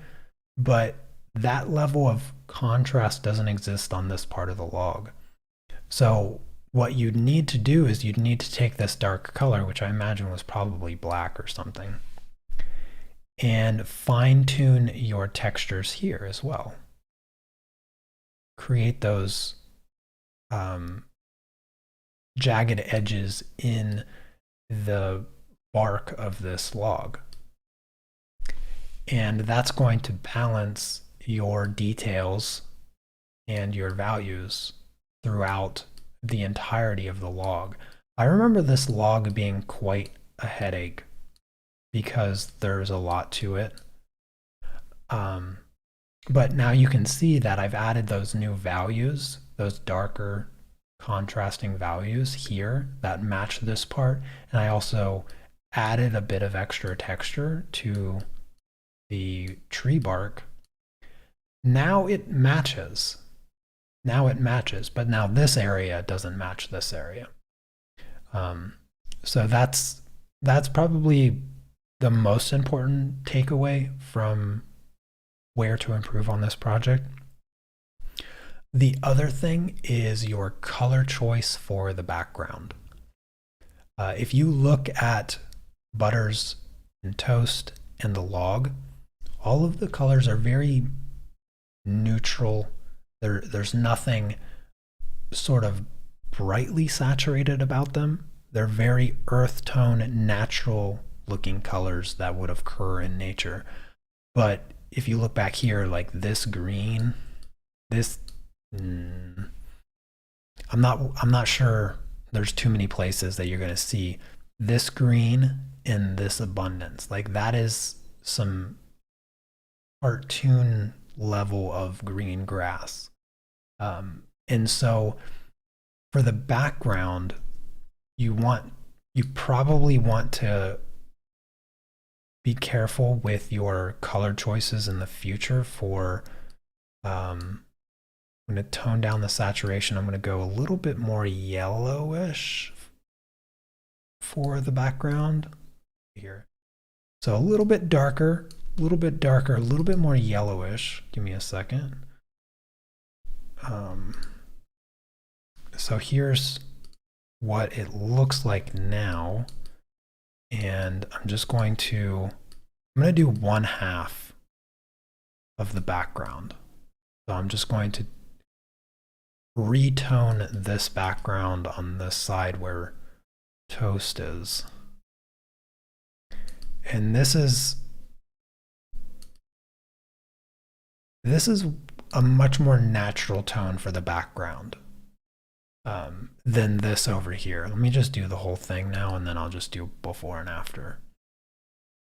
but that level of contrast doesn't exist on this part of the log. So what you'd need to do is you'd need to take this dark color, which I imagine was probably black or something, and fine tune your textures here as well. Create those jagged edges in the bark of this log. And that's going to balance your details and your values throughout the entirety of the log. I remember this log being quite a headache because there's a lot to it. But now you can see that I've added those new values, those darker contrasting values here that match this part. And I also added a bit of extra texture to the tree bark. Now it matches. But now this area doesn't match this area. So that's probably the most important takeaway from where to improve on this project. The other thing is your color choice for the background. If you look at Butters and Toast and the log, all of the colors are very neutral. There's nothing sort of brightly saturated about them. They're very earth tone, natural looking colors that would occur in nature. But if you look back here, like this green, I'm not sure there's too many places that you're going to see this green in this abundance. Like that is some cartoon level of green grass. And so for the background, you probably want to be careful with your color choices in the future for, I'm going to tone down the saturation. I'm going to go a little bit more yellowish for the background here. So a little bit darker, a little bit more yellowish. Give me a second. So here's what it looks like now. And I'm going to do 1/2 of the background. So I'm just going to retone this background on this side where Toast is. And this is a much more natural tone for the background than this over here. Let me just do the whole thing now, and then I'll just do before and after.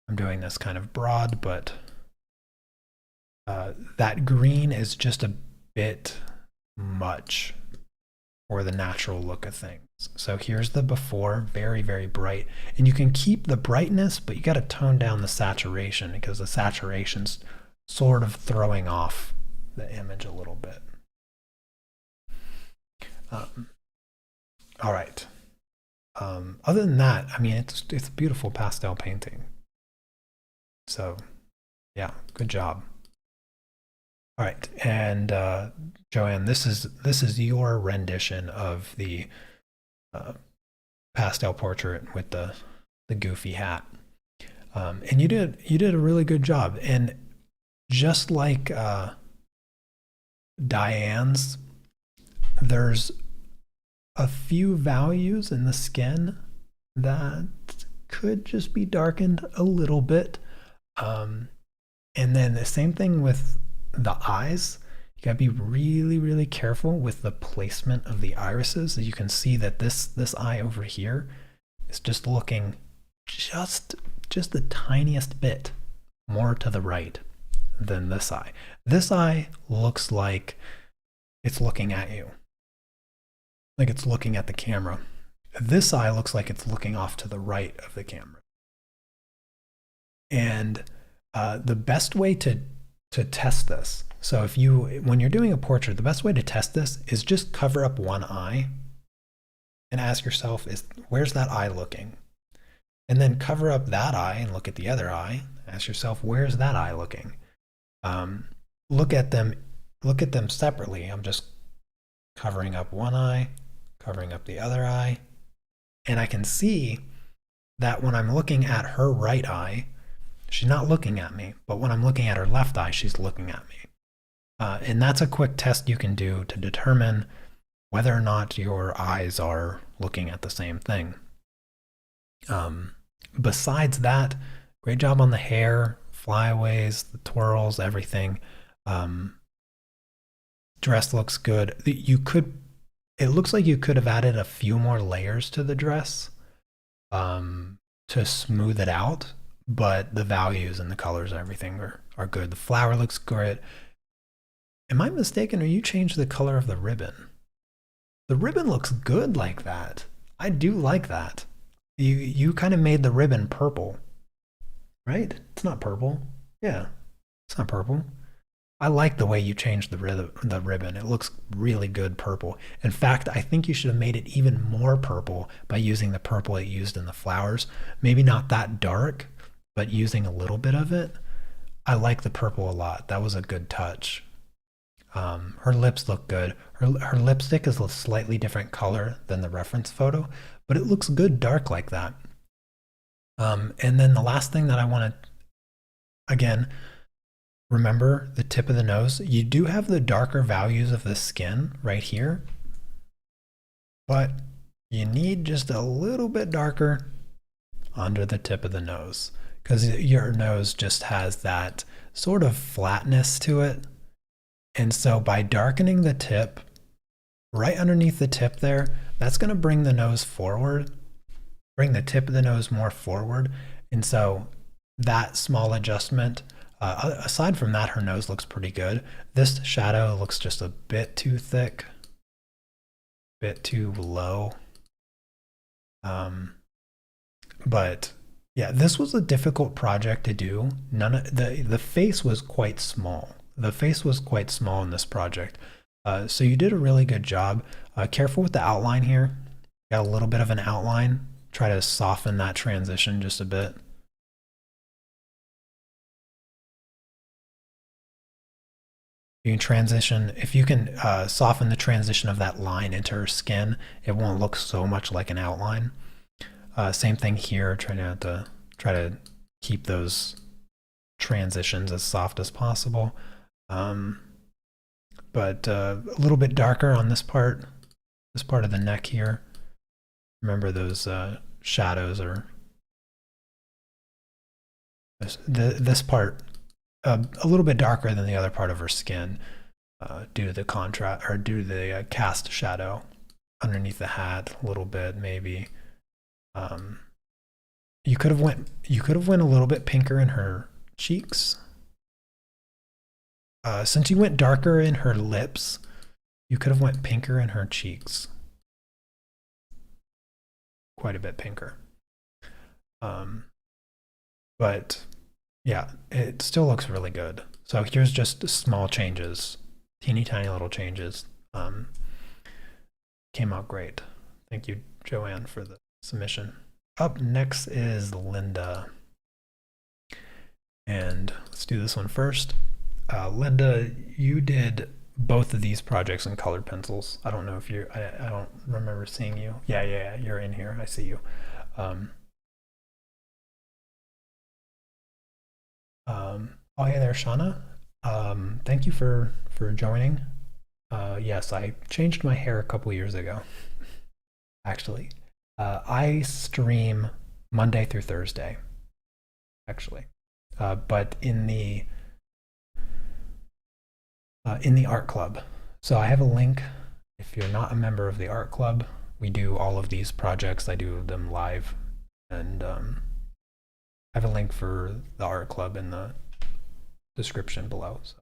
I'm doing this kind of broad, but that green is just a bit much for the natural look of things. So here's the before, very, very bright. And you can keep the brightness, but you got to tone down the saturation because the saturation's sort of throwing off the image a little bit. All right. Other than that, I mean, it's a beautiful pastel painting. So yeah, good job. All right, and Joanne, this is your rendition of the pastel portrait with the goofy hat, and you did a really good job. And just like Diane's, there's a few values in the skin that could just be darkened a little bit, and then the same thing with the eyes. You gotta be really, really careful with the placement of the irises. You can see that this eye over here is just looking just the tiniest bit more to the right than this eye. This eye looks like it's looking at you, like it's looking at the camera. This eye looks like it's looking off to the right of the camera. And the best way to test this, so when you're doing a portrait, the best way to test this is just cover up one eye and ask yourself, where's that eye looking? And then cover up that eye and look at the other eye. Ask yourself, where's that eye looking? Look at them separately. I'm just covering up one eye, covering up the other eye, and I can see that when I'm looking at her right eye, she's not looking at me, but when I'm looking at her left eye, she's looking at me. And that's a quick test you can do to determine whether or not your eyes are looking at the same thing. Besides that, great job on the hair, flyaways, the twirls, everything. Dress looks good. It looks like you could have added a few more layers to the dress to smooth it out, but the values and the colors and everything are good. The flower looks great. Am I mistaken, or you changed the color of the ribbon? The ribbon looks good like that. I do like that. You kind of made the ribbon purple, right? It's not purple. Yeah, it's not purple. I like the way you changed the ribbon. It looks really good purple. In fact, I think you should have made it even more purple by using the purple it used in the flowers. Maybe not that dark, but using a little bit of it. I like the purple a lot. That was a good touch. Her lips look good. Her lipstick is a slightly different color than the reference photo, but it looks good dark like that. And then the last thing that I want to, again, remember the tip of the nose. You do have the darker values of the skin right here, but you need just a little bit darker under the tip of the nose, because your nose just has that sort of flatness to it. And so by darkening the tip, right underneath the tip there, that's going to bring the nose forward, bring the tip of the nose more forward. And so that small adjustment, aside from that, her nose looks pretty good. This shadow looks just a bit too thick, bit too low. But yeah, this was a difficult project to do. The face was quite small. The face was quite small in this project. So you did a really good job. Careful with the outline here. Got a little bit of an outline. Try to soften that transition just a bit. You can transition, if you can soften the transition of that line into her skin, it won't look so much like an outline. Same thing here, try to keep those transitions as soft as possible. But a little bit darker on this part of the neck here. Remember those shadows are this part a little bit darker than the other part of her skin due to the contrast, or due to the cast shadow underneath the hat a little bit maybe. You could have went a little bit pinker in her cheeks. Since you went darker in her lips, you could have went pinker in her cheeks. Quite a bit pinker. But yeah, it still looks really good. So here's just small changes, teeny tiny little changes. Came out great. Thank you, Joanne, for the submission. Up next is Linda. And let's do this one first. Linda, you did both of these projects in colored pencils. I don't know if you're, I don't remember seeing you. Yeah, you're in here. I see you. Oh, hey there, Shauna. Thank you for joining. Yes, I changed my hair a couple years ago, actually. I stream Monday through Thursday, actually. But in the art club. So I have a link. If you're not a member of the art club, we do all of these projects. I do them live, and I have a link for the art club in the description below. So,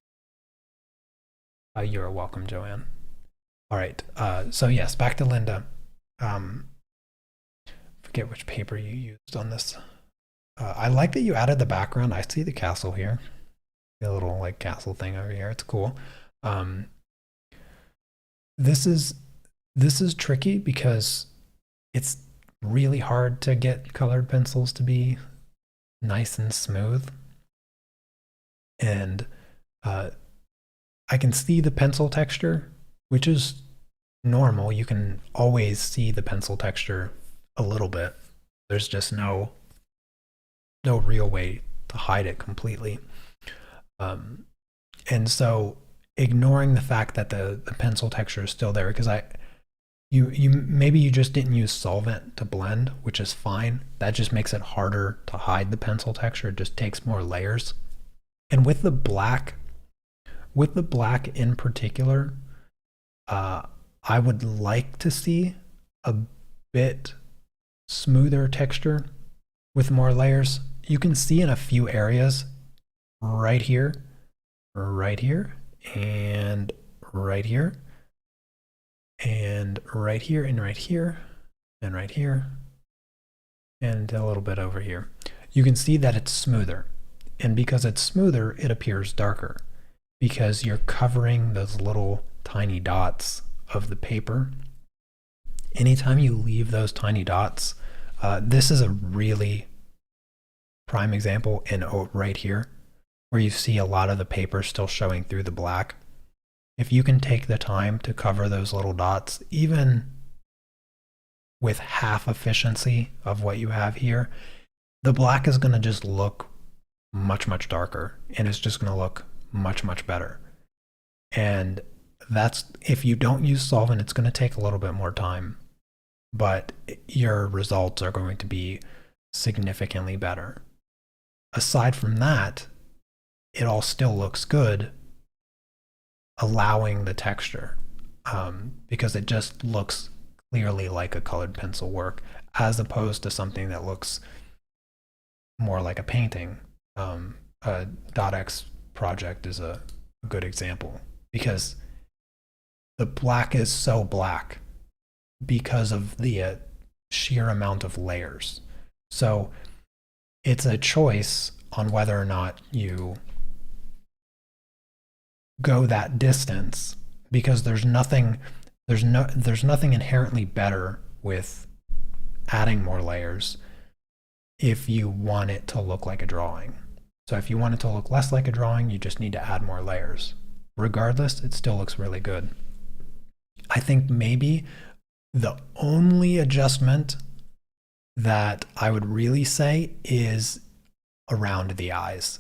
you're welcome, Joanne. All right. So yes, back to Linda. Forget which paper you used on this. I like that you added the background. I see the castle here. The little like castle thing over here. It's cool. This is tricky because it's really hard to get colored pencils to be nice and smooth. And I can see the pencil texture, which is normal. You can always see the pencil texture a little bit. There's just no real way to hide it completely. And so ignoring the fact that the pencil texture is still there, because maybe you just didn't use solvent to blend, which is fine. That just makes it harder to hide the pencil texture. It just takes more layers. And with the black in particular, I would like to see a bit smoother texture with more layers. You can see in a few areas right here, and right here, and right here, and right here, and right here, and right here, and a little bit over here. You can see that it's smoother. And because it's smoother, it appears darker because you're covering those little tiny dots of the paper. Anytime you leave those tiny dots, this is a really prime example in right here, where you see a lot of the paper still showing through the black. If you can take the time to cover those little dots, even with half efficiency of what you have here, the black is going to just look much, much darker, and it's just going to look much, much better. And that's, if you don't use solvent, it's going to take a little bit more time, but your results are going to be significantly better. Aside from that, it all still looks good, allowing the texture, because it just looks clearly like a colored pencil work, as opposed to something that looks more like a painting. Dadek's project is a good example, because the black is so black because of the sheer amount of layers. So it's a choice on whether or not you go that distance, because there's nothing inherently better with adding more layers if you want it to look like a drawing. So if you want it to look less like a drawing, you just need to add more layers. Regardless, it still looks really good. I think maybe the only adjustment that I would really say is around the eyes.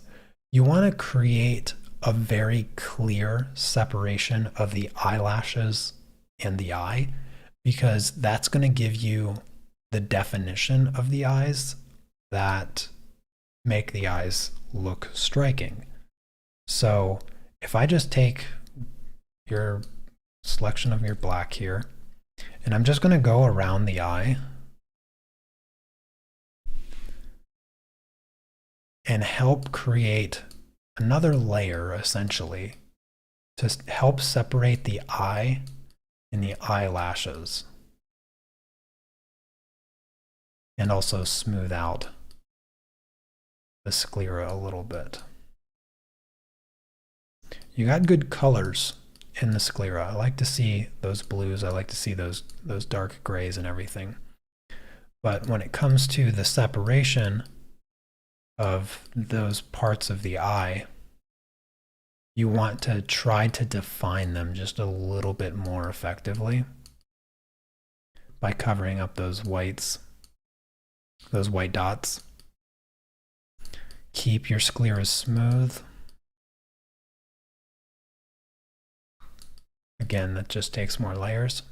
You want to create a very clear separation of the eyelashes and the eye, because that's going to give you the definition of the eyes that make the eyes look striking. So if I just take your selection of your black here, and I'm just going to go around the eye and help create another layer, essentially, to help separate the eye and the eyelashes, and also smooth out the sclera a little bit. You got good colors in the sclera. I like to see those blues. I like to see those dark grays and everything. But when it comes to the separation of those parts of the eye, you want to try to define them just a little bit more effectively by covering up those whites, those white dots. Keep your sclera smooth. Again, that just takes more layers.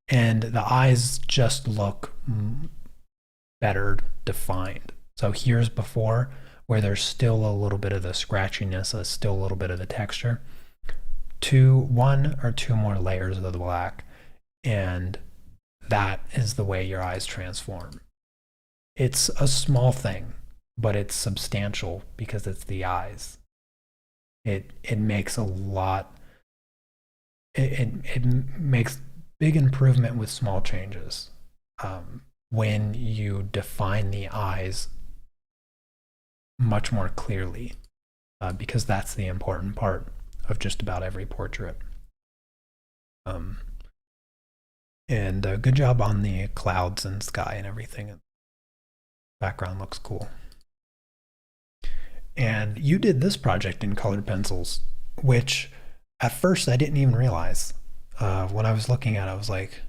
And the eyes just look better defined. So here's before, where there's still a little bit of the scratchiness, still a little bit of the texture. One or two more layers of the black, and that is the way your eyes transform. It's a small thing, but it's substantial because it's the eyes. It makes a lot. It makes big improvement with small changes when you define the eyes much more clearly, because that's the important part of just about every portrait. And good job on the clouds and sky and everything. Background looks cool. And you did this project in colored pencils, which at first I didn't even realize. When I was looking at it, I was like,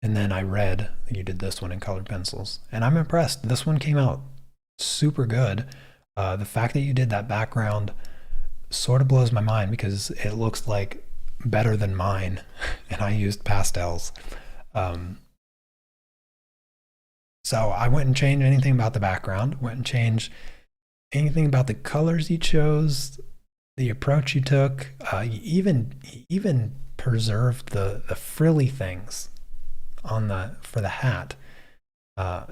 and then I read you did this one in colored pencils, and I'm impressed. This one came out super good. The fact that you did that background sort of blows my mind because it looks like better than mine, and I used pastels. So I wouldn't change anything about the background, wouldn't change anything about the colors you chose, the approach you took. You even preserved the frilly things on for the hat.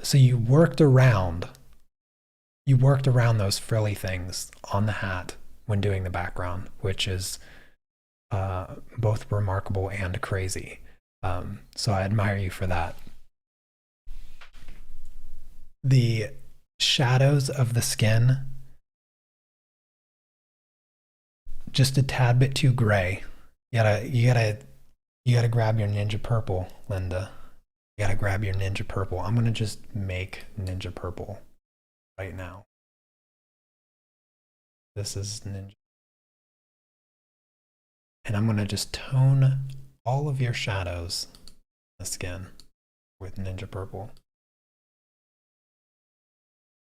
So you worked around those frilly things on the hat when doing the background, which is both remarkable and crazy. So I admire you for that. The shadows of the skin, just a tad bit too gray. You gotta grab your ninja purple, Linda. You gotta grab your ninja purple. I'm gonna just make ninja purple right now. This is ninja. And I'm gonna just tone all of your shadows in the skin with ninja purple.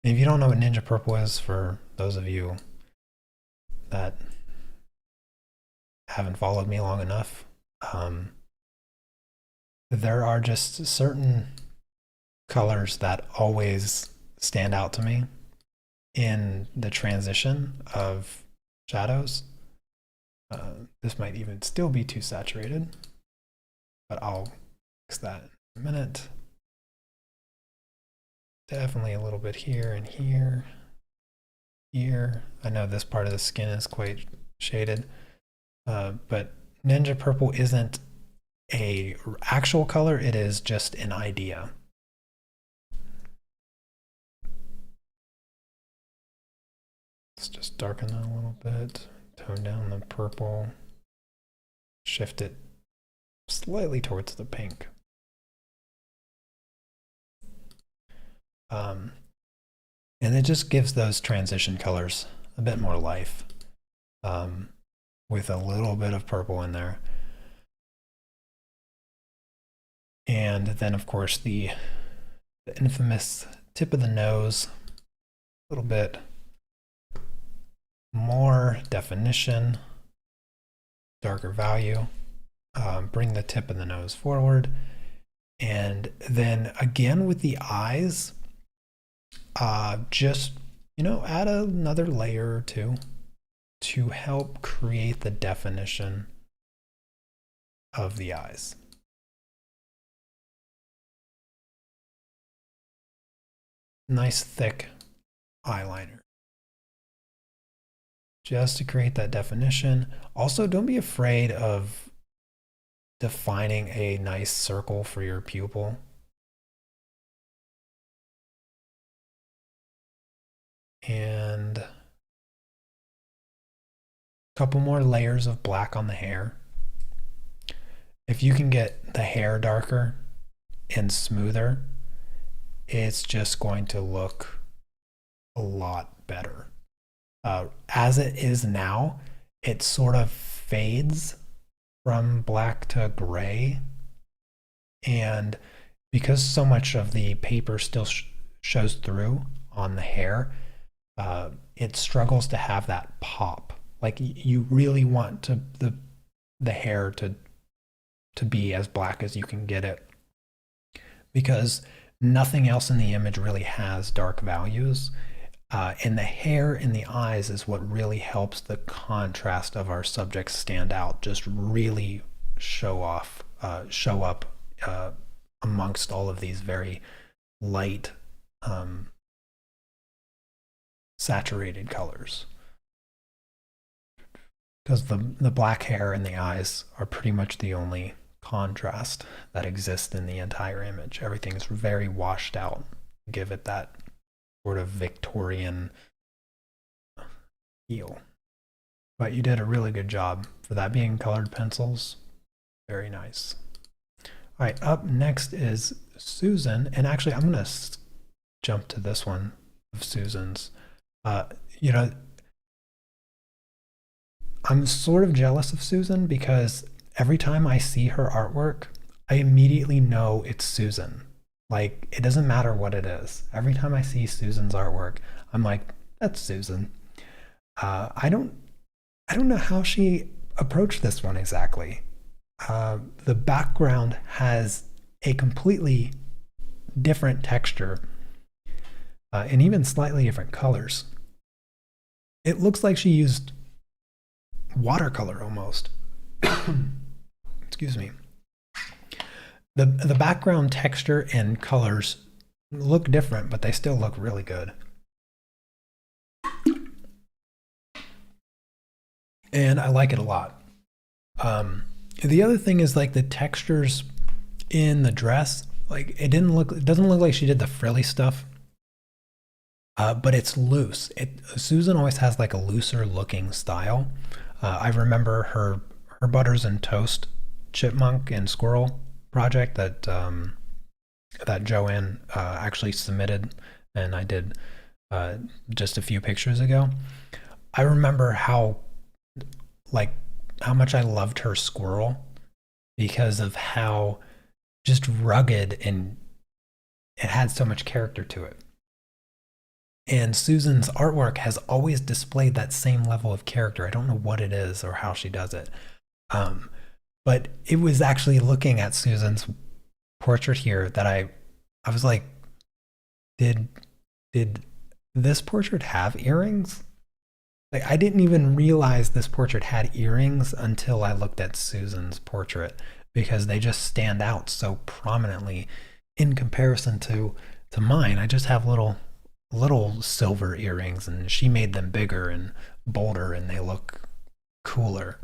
If you don't know what ninja purple is, for those of you that haven't followed me long enough, there are just certain colors that always stand out to me in the transition of shadows. This might even still be too saturated, but I'll fix that in a minute. Definitely a little bit here and here. Here. I know this part of the skin is quite shaded, but ninja purple isn't a actual color, it is just an idea. Let's just darken that a little bit, tone down the purple, shift it slightly towards the pink. And it just gives those transition colors a bit more life, with a little bit of purple in there. And then, of course, the infamous tip of the nose, a little bit more definition, darker value. Bring the tip of the nose forward. And then again with the eyes, just, add another layer or two to help create the definition of the eyes. Nice thick eyeliner, just to create that definition. Also, don't be afraid of defining a nice circle for your pupil. And a couple more layers of black on the hair. If you can get the hair darker and smoother, it's just going to look a lot better. As it is now, it sort of fades from black to gray. And because so much of the paper still shows through on the hair, it struggles to have that pop. Like you really want the hair to be as black as you can get it, because nothing else in the image really has dark values. And the hair and the eyes is what really helps the contrast of our subjects stand out, just really show up amongst all of these very light saturated colors. Because the black hair and the eyes are pretty much the only contrast that exists in the entire image. Everything's very washed out. Give it that sort of Victorian feel. But you did a really good job for that being colored pencils. Very nice. All right, up next is Susan. And actually, I'm going to jump to this one of Susan's. You know, I'm sort of jealous of Susan because every time I see her artwork, I immediately know it's Susan. Like, it doesn't matter what it is. Every time I see Susan's artwork, I'm like, that's Susan. I don't know how she approached this one exactly. The background has a completely different texture and even slightly different colors. It looks like she used watercolor almost. Excuse me. The background texture and colors look different, but they still look really good. And I like it a lot. The other thing is like the textures in the dress. Like it doesn't look like she did the frilly stuff. But it's loose. Susan always has like a looser looking style. I remember her Butters and Toast chipmunk and squirrel project that that Joanne actually submitted, and I did just a few pictures ago. I remember how much I loved her squirrel because of how just rugged and it had so much character to it. And Susan's artwork has always displayed that same level of character. I don't know what it is or how she does it. But it was actually looking at Susan's portrait here that I was like, did this portrait have earrings? Like I didn't even realize this portrait had earrings until I looked at Susan's portrait because they just stand out so prominently in comparison to mine. I just have little silver earrings and she made them bigger and bolder and they look cooler.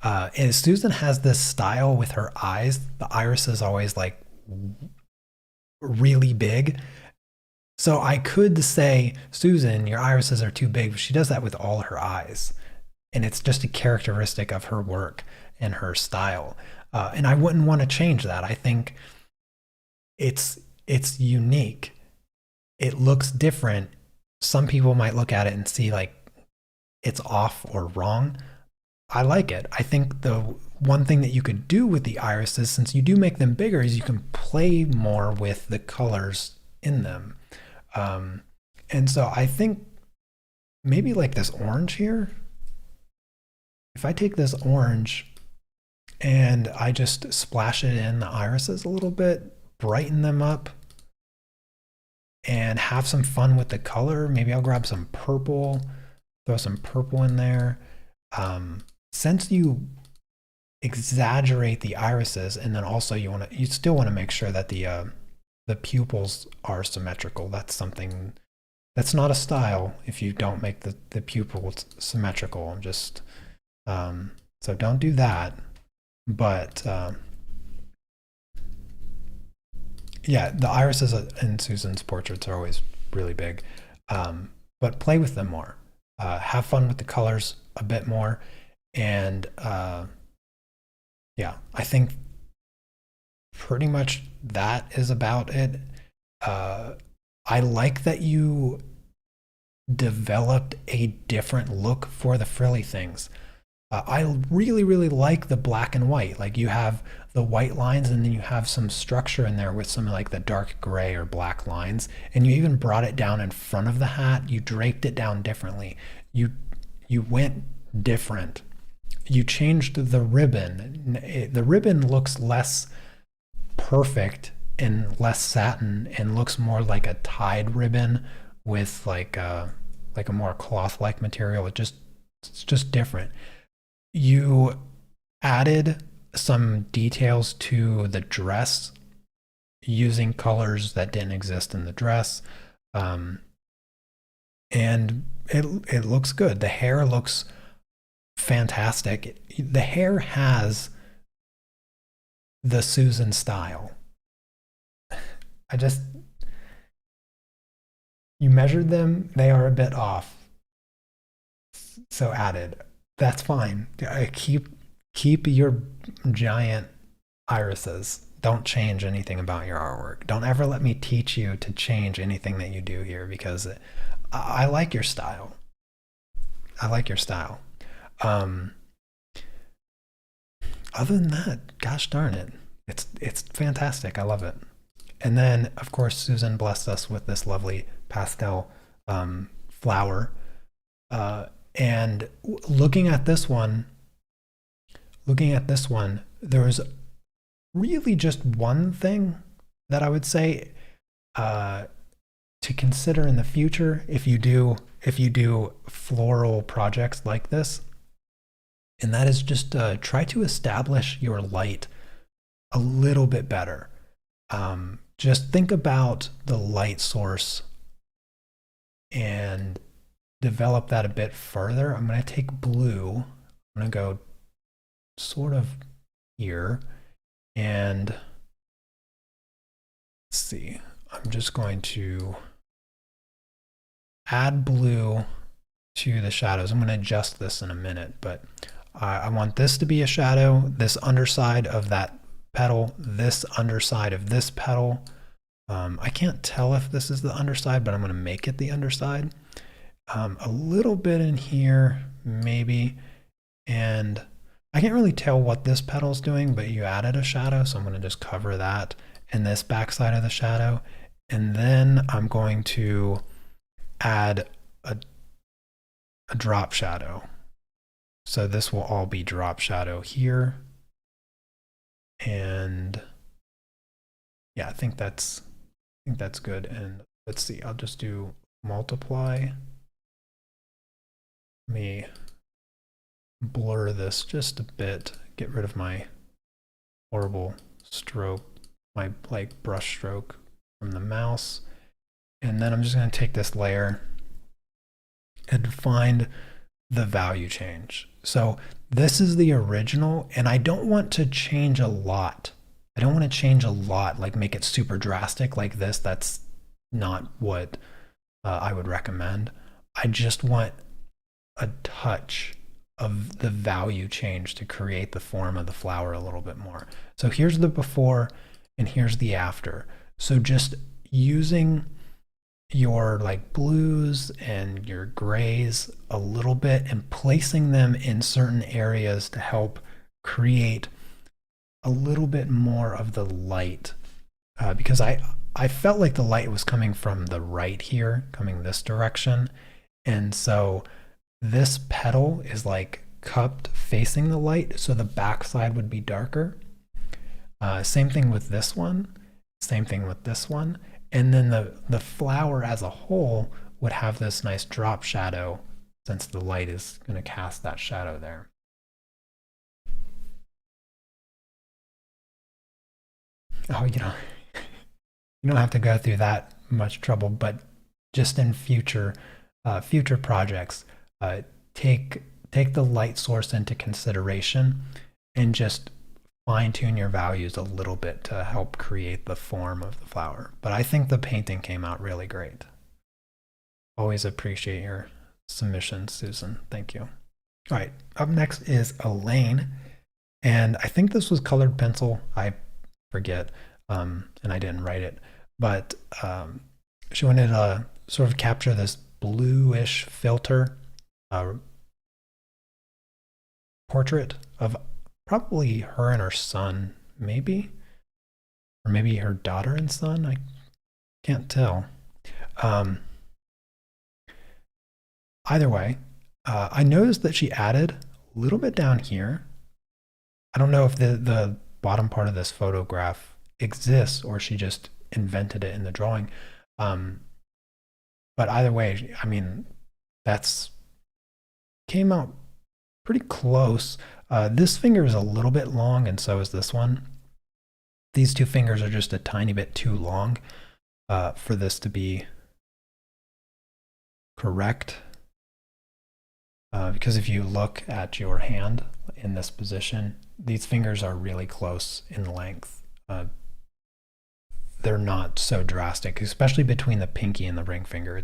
And Susan has this style with her eyes. The iris is always like really big. So I could say, Susan, your irises are too big. She does that with all her eyes. And it's just a characteristic of her work and her style. And I wouldn't want to change that. I think it's unique. It looks different. Some people might look at it and see like it's off or wrong. I like it. I think the one thing that you could do with the irises, since you do make them bigger, is you can play more with the colors in them. And so I think maybe like this orange here, if I take this orange and I just splash it in the irises a little bit, brighten them up, and have some fun with the color. Maybe I'll grab some purple, throw some purple in there. Since you exaggerate the irises, and then also you still want to make sure that the pupils are symmetrical. That's something that's not a style if you don't make the pupils symmetrical. Just so don't do that. But yeah, the irises in Susan's portraits are always really big, but play with them more. Have fun with the colors a bit more, and yeah, I think pretty much that is about it. I like that you developed a different look for the frilly things. I really, really like the black and white. Like you have the white lines and then you have some structure in there with some like the dark gray or black lines. And you even brought it down in front of the hat. You draped it down differently. You went different. You changed the ribbon. The ribbon looks less perfect and less satin and looks more like a tied ribbon with like a more cloth-like material. It's just different. You added some details to the dress using colors that didn't exist in the dress. and it looks good. The hair looks fantastic. The hair has the Susan style. I just, you measured them, they are a bit off. So added. That's fine. Keep your giant irises. Don't change anything about your artwork. Don't ever let me teach you to change anything that you do here, because I like your style. I like your style. Other than that, gosh darn it, it's fantastic. I love it. And then, of course, Susan blessed us with this lovely pastel flower. And looking at this one, there was really just one thing that I would say to consider in the future if you do floral projects like this, and that is just try to establish your light a little bit better. Just think about the light source and develop that a bit further. I'm going to take blue. I'm going to go sort of here, and let's see. I'm just going to add blue to the shadows. I'm going to adjust this in a minute, but I want this to be a shadow, this underside of that petal, this underside of this petal. I can't tell if this is the underside, but I'm going to make it the underside. A little bit in here, maybe, and I can't really tell what this petal is doing, but you added a shadow, so I'm going to just cover that and this backside of the shadow, and then I'm going to add a drop shadow. So this will all be drop shadow here, and yeah, I think that's good. And let's see, I'll just do multiply. Let me blur this just a bit, get rid of my horrible stroke, my like brush stroke from the mouse. And then I'm just going to take this layer and find the value change. So this is the original, and I don't want to change a lot. I don't want to change a lot, like make it super drastic like this. That's not what I would recommend. I just want a touch of the value change to create the form of the flower a little bit more. So here's the before and here's the after. So just using your like blues and your grays a little bit and placing them in certain areas to help create a little bit more of the light, because I felt like the light was coming from the right here, coming this direction, and so this petal is like cupped facing the light, so the backside would be darker. Same thing with this one, same thing with this one, and then the flower as a whole would have this nice drop shadow since the light is going to cast that shadow there. Oh, you don't have to go through that much trouble, but just in future projects, take the light source into consideration and just fine tune your values a little bit to help create the form of the flower. But I think the painting came out really great. Always appreciate your submissions, Susan. Thank you. All right, up next is Elaine, and I think this was colored pencil. I forget, and I didn't write it, but she wanted to sort of capture this bluish filter portrait of probably her and her son, maybe, or maybe her daughter and son. I can't tell. Either way, I noticed that she added a little bit down here. I don't know if the bottom part of this photograph exists or she just invented it in the drawing. But either way, I mean, that's came out pretty close. This finger is a little bit long, and so is this one. These two fingers are just a tiny bit too long for this to be correct, because if you look at your hand in this position, these fingers are really close in length. They're not so drastic, especially between the pinky and the ring finger.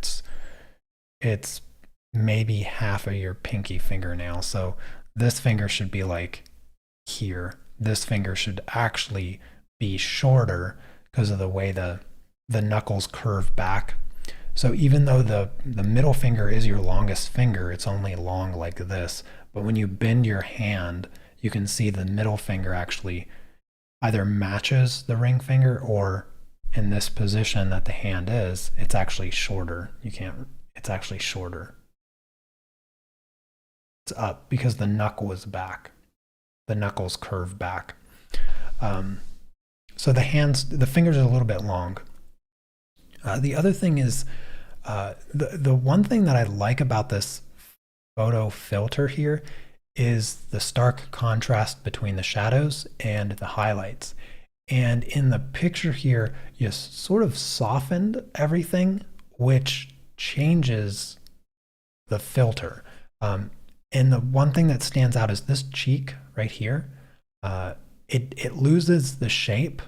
It's maybe half of your pinky fingernail. So this finger should be like here. This finger should actually be shorter because of the way the knuckles curve back. So even though the middle finger is your longest finger, it's only long like this. But when you bend your hand, you can see the middle finger actually either matches the ring finger, or in this position that the hand is, it's actually shorter. It's actually shorter. It's up because the knuckle is back. The knuckles curve back. So the fingers are a little bit long. The other thing is, the one thing that I like about this photo filter here is the stark contrast between the shadows and the highlights. And in the picture here, you sort of softened everything, which changes the filter. And the one thing that stands out is this cheek right here. It loses the shape.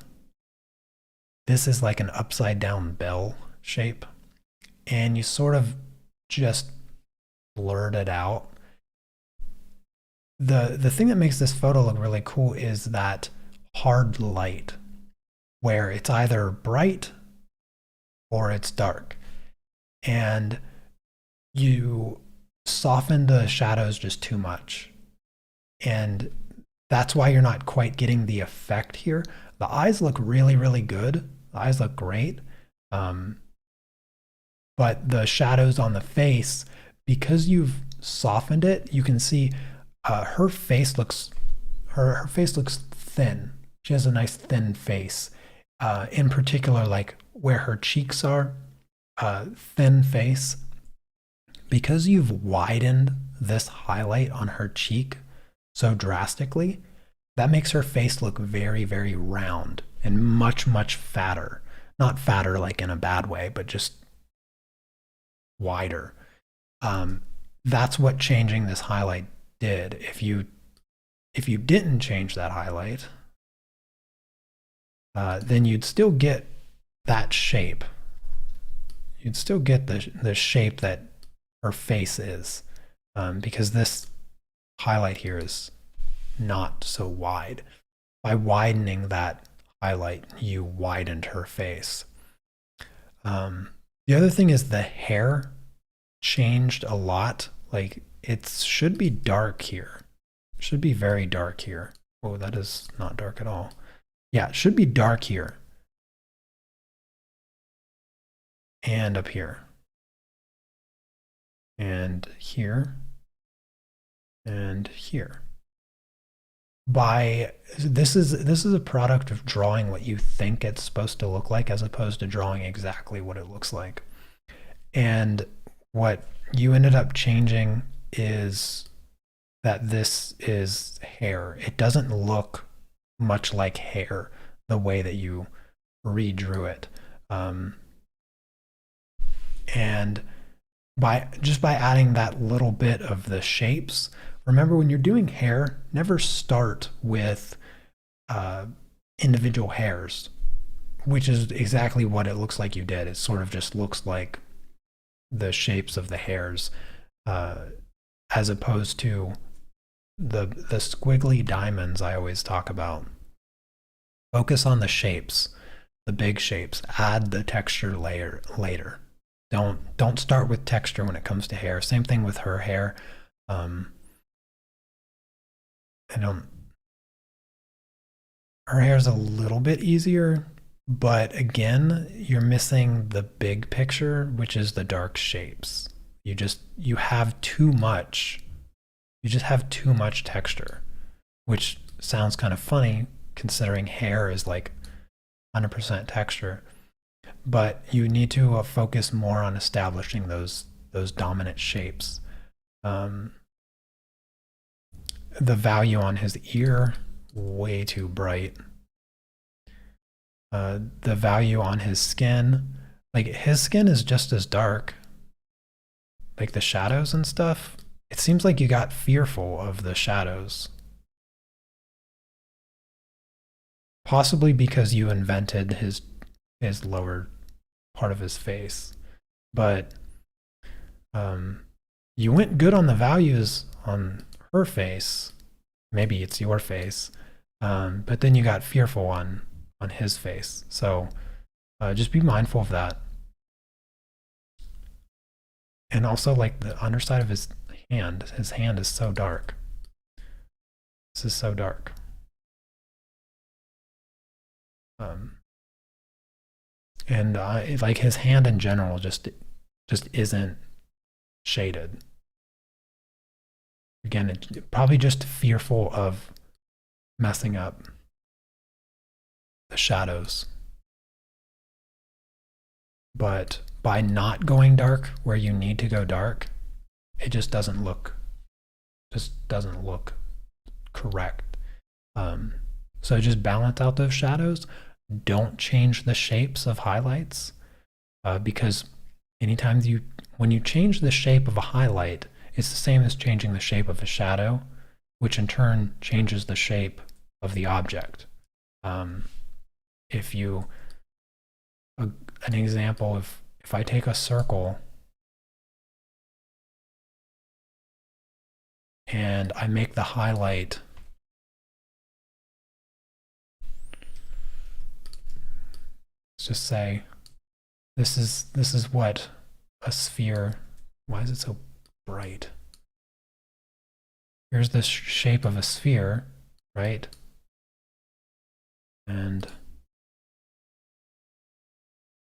This is like an upside down bell shape. And you sort of just blurred it out. The thing that makes this photo look really cool is that hard light, where it's either bright or it's dark. And you soften the shadows just too much. And that's why you're not quite getting the effect here. The eyes look really, really good. The eyes look great. But the shadows on the face, because you've softened it, you can see her face looks thin. She has a nice thin face. In particular, like where her cheeks are, thin face. Because you've widened this highlight on her cheek so drastically, that makes her face look very, very round and much, much fatter. Not fatter like in a bad way, but just wider. That's what changing this highlight did. If you didn't change that highlight, then you'd still get that shape. You'd still get the shape that her face is, because this highlight here is not so wide. By widening that highlight, you widened her face. The other thing is the hair changed a lot. Like it should be dark here. It should be very dark here. Oh, that is not dark at all. Yeah, it should be dark here. And up here. And here. And here. This is a product of drawing what you think it's supposed to look like as opposed to drawing exactly what it looks like. And what you ended up changing is that this is hair. It doesn't look much like hair the way that you redrew it. And by adding that little bit of the shapes, remember when you're doing hair, never start with individual hairs, which is exactly what it looks like you did. It sort of just looks like the shapes of the hairs, as opposed to the squiggly diamonds I always talk about. Focus on the shapes, the big shapes. Add the texture layer later. Don't start with texture when it comes to hair. Same thing with her hair. Her hair is a little bit easier, but again, you're missing the big picture, which is the dark shapes. You have too much. You just have too much texture, which sounds kind of funny considering hair is like 100% texture. But you need to focus more on establishing those dominant shapes. The value on his ear, way too bright. The value on his skin, like his skin is just as dark. like the shadows and stuff, it seems like you got fearful of the shadows. Possibly because you invented his lower part of his face. But you went good on the values on her face. Maybe it's your face. But then you got fearful on his face. So just be mindful of that. And also, like, the underside of his hand is so dark. This is so dark. And like his hand in general just isn't shaded. Again, it's probably just fearful of messing up the shadows. But by not going dark where you need to go dark, it just doesn't look correct. So just balance out those shadows. Don't change the shapes of highlights, because anytime when you change the shape of a highlight, it's the same as changing the shape of a shadow, which in turn changes the shape of the object. If you, an example, if I take a circle and I make the highlight let's just say this is what a sphere. Why is it so bright? Here's the shape of a sphere, right? And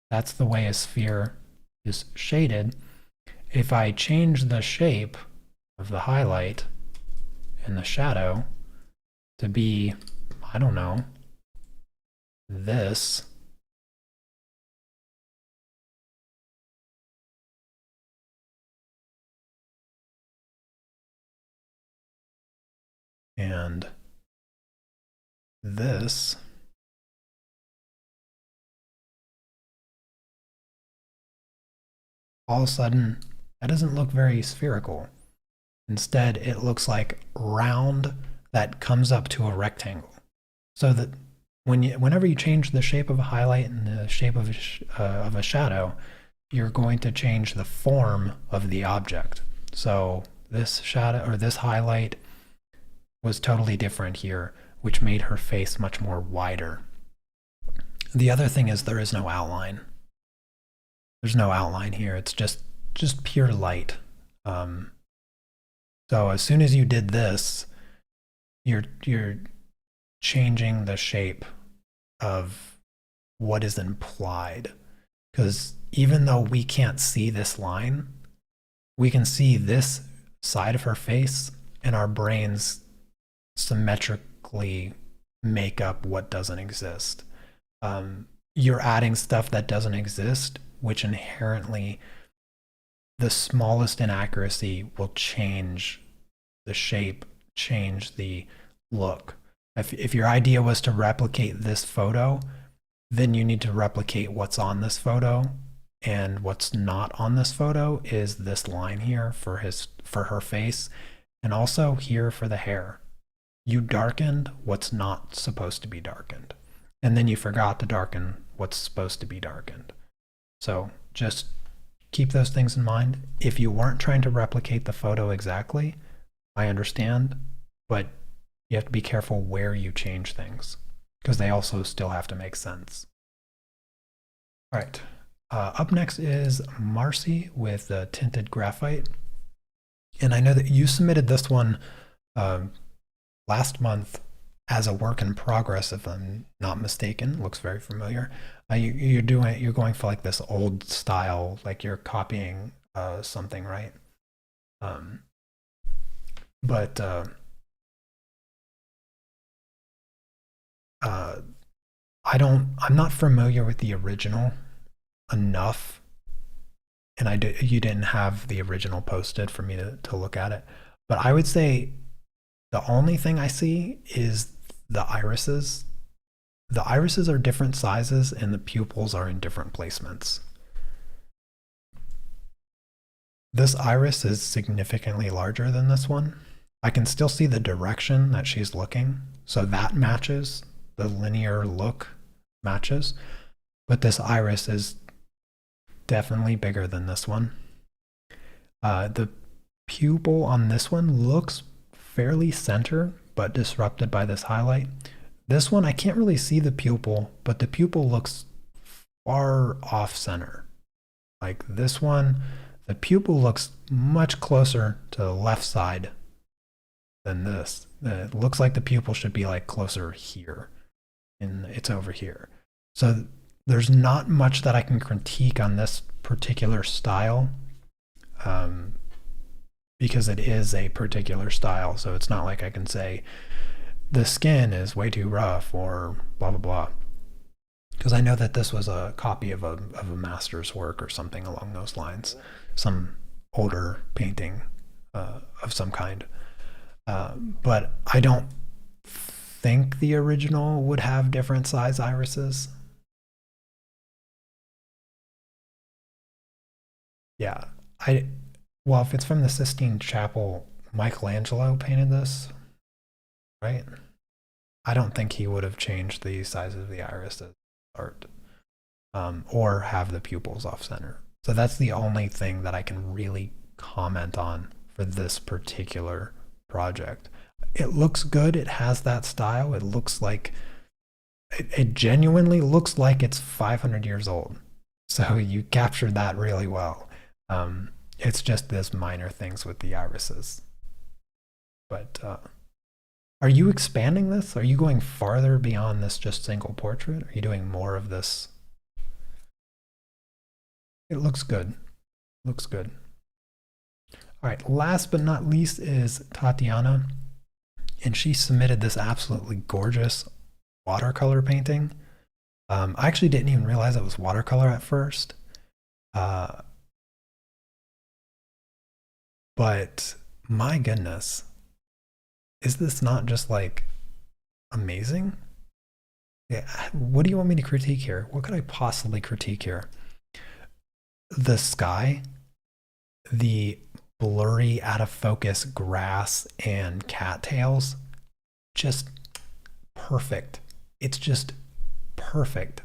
that's the way a sphere is shaded. If I change the shape of the highlight and the shadow to be, I don't know, this, and this, all of a sudden, that doesn't look very spherical. Instead, it looks like round that comes up to a rectangle. So that whenever you change the shape of a highlight and the shape of a shadow, you're going to change the form of the object. So this shadow or this highlight was totally different here, which made her face much more wider. The other thing is there is no outline. There's no outline here. It's just pure light. So as soon as you did this, you're changing the shape of what is implied. Because even though we can't see this line, we can see this side of her face, and our brains symmetrically make up what doesn't exist. You're adding stuff that doesn't exist, which inherently, the smallest inaccuracy will change the shape, change the look. If your idea was to replicate this photo, then you need to replicate what's on this photo, and what's not on this photo is this line here for her face, and also here for the hair. You darkened what's not supposed to be darkened, and then you forgot to darken what's supposed to be darkened. So just keep those things in mind. If you weren't trying to replicate the photo exactly, I understand, but you have to be careful where you change things, because they also still have to make sense. All right, up next is Marcy with the tinted graphite. And I know that you submitted this one last month as a work in progress, if I'm not mistaken. Looks very familiar. You're going for like this old style, like you're copying something, right? But I'm not familiar with the original enough, and you didn't have the original posted for me to look at it. But I would say the only thing I see is the irises. The irises are different sizes, and the pupils are in different placements. This iris is significantly larger than this one. I can still see the direction that she's looking, so that matches. The linear look matches, but this iris is definitely bigger than this one. The pupil on this one looks fairly center, but disrupted by this highlight. This one, I can't really see the pupil, but the pupil looks far off center. Like this one, the pupil looks much closer to the left side than this. It looks like the pupil should be like closer here, and it's over here. So there's not much that I can critique on this particular style, because it is a particular style. So it's not like I can say the skin is way too rough or blah, blah, blah. Because I know that this was a copy of a master's work or something along those lines, some older painting of some kind. But I don't think the original would have different size irises. Yeah, well, if it's from the Sistine Chapel, Michelangelo painted this, right? I don't think he would have changed the size of the iris as art, or have the pupils off center. So that's the only thing that I can really comment on for this particular project. It looks good. It has that style. It looks like, it genuinely looks like it's 500 years old. So you captured that really well. It's just this minor things with the irises. But are you expanding this? Are you going farther beyond this just single portrait? Are you doing more of this? It looks good. Looks good. All right, last but not least is Tatiana. And she submitted this absolutely gorgeous watercolor painting. I actually didn't even realize it was watercolor at first. But my goodness, is this not just like amazing? Yeah, what do you want me to critique here? What could I possibly critique here? The sky, the blurry, out of focus grass and cattails, just perfect. It's just perfect.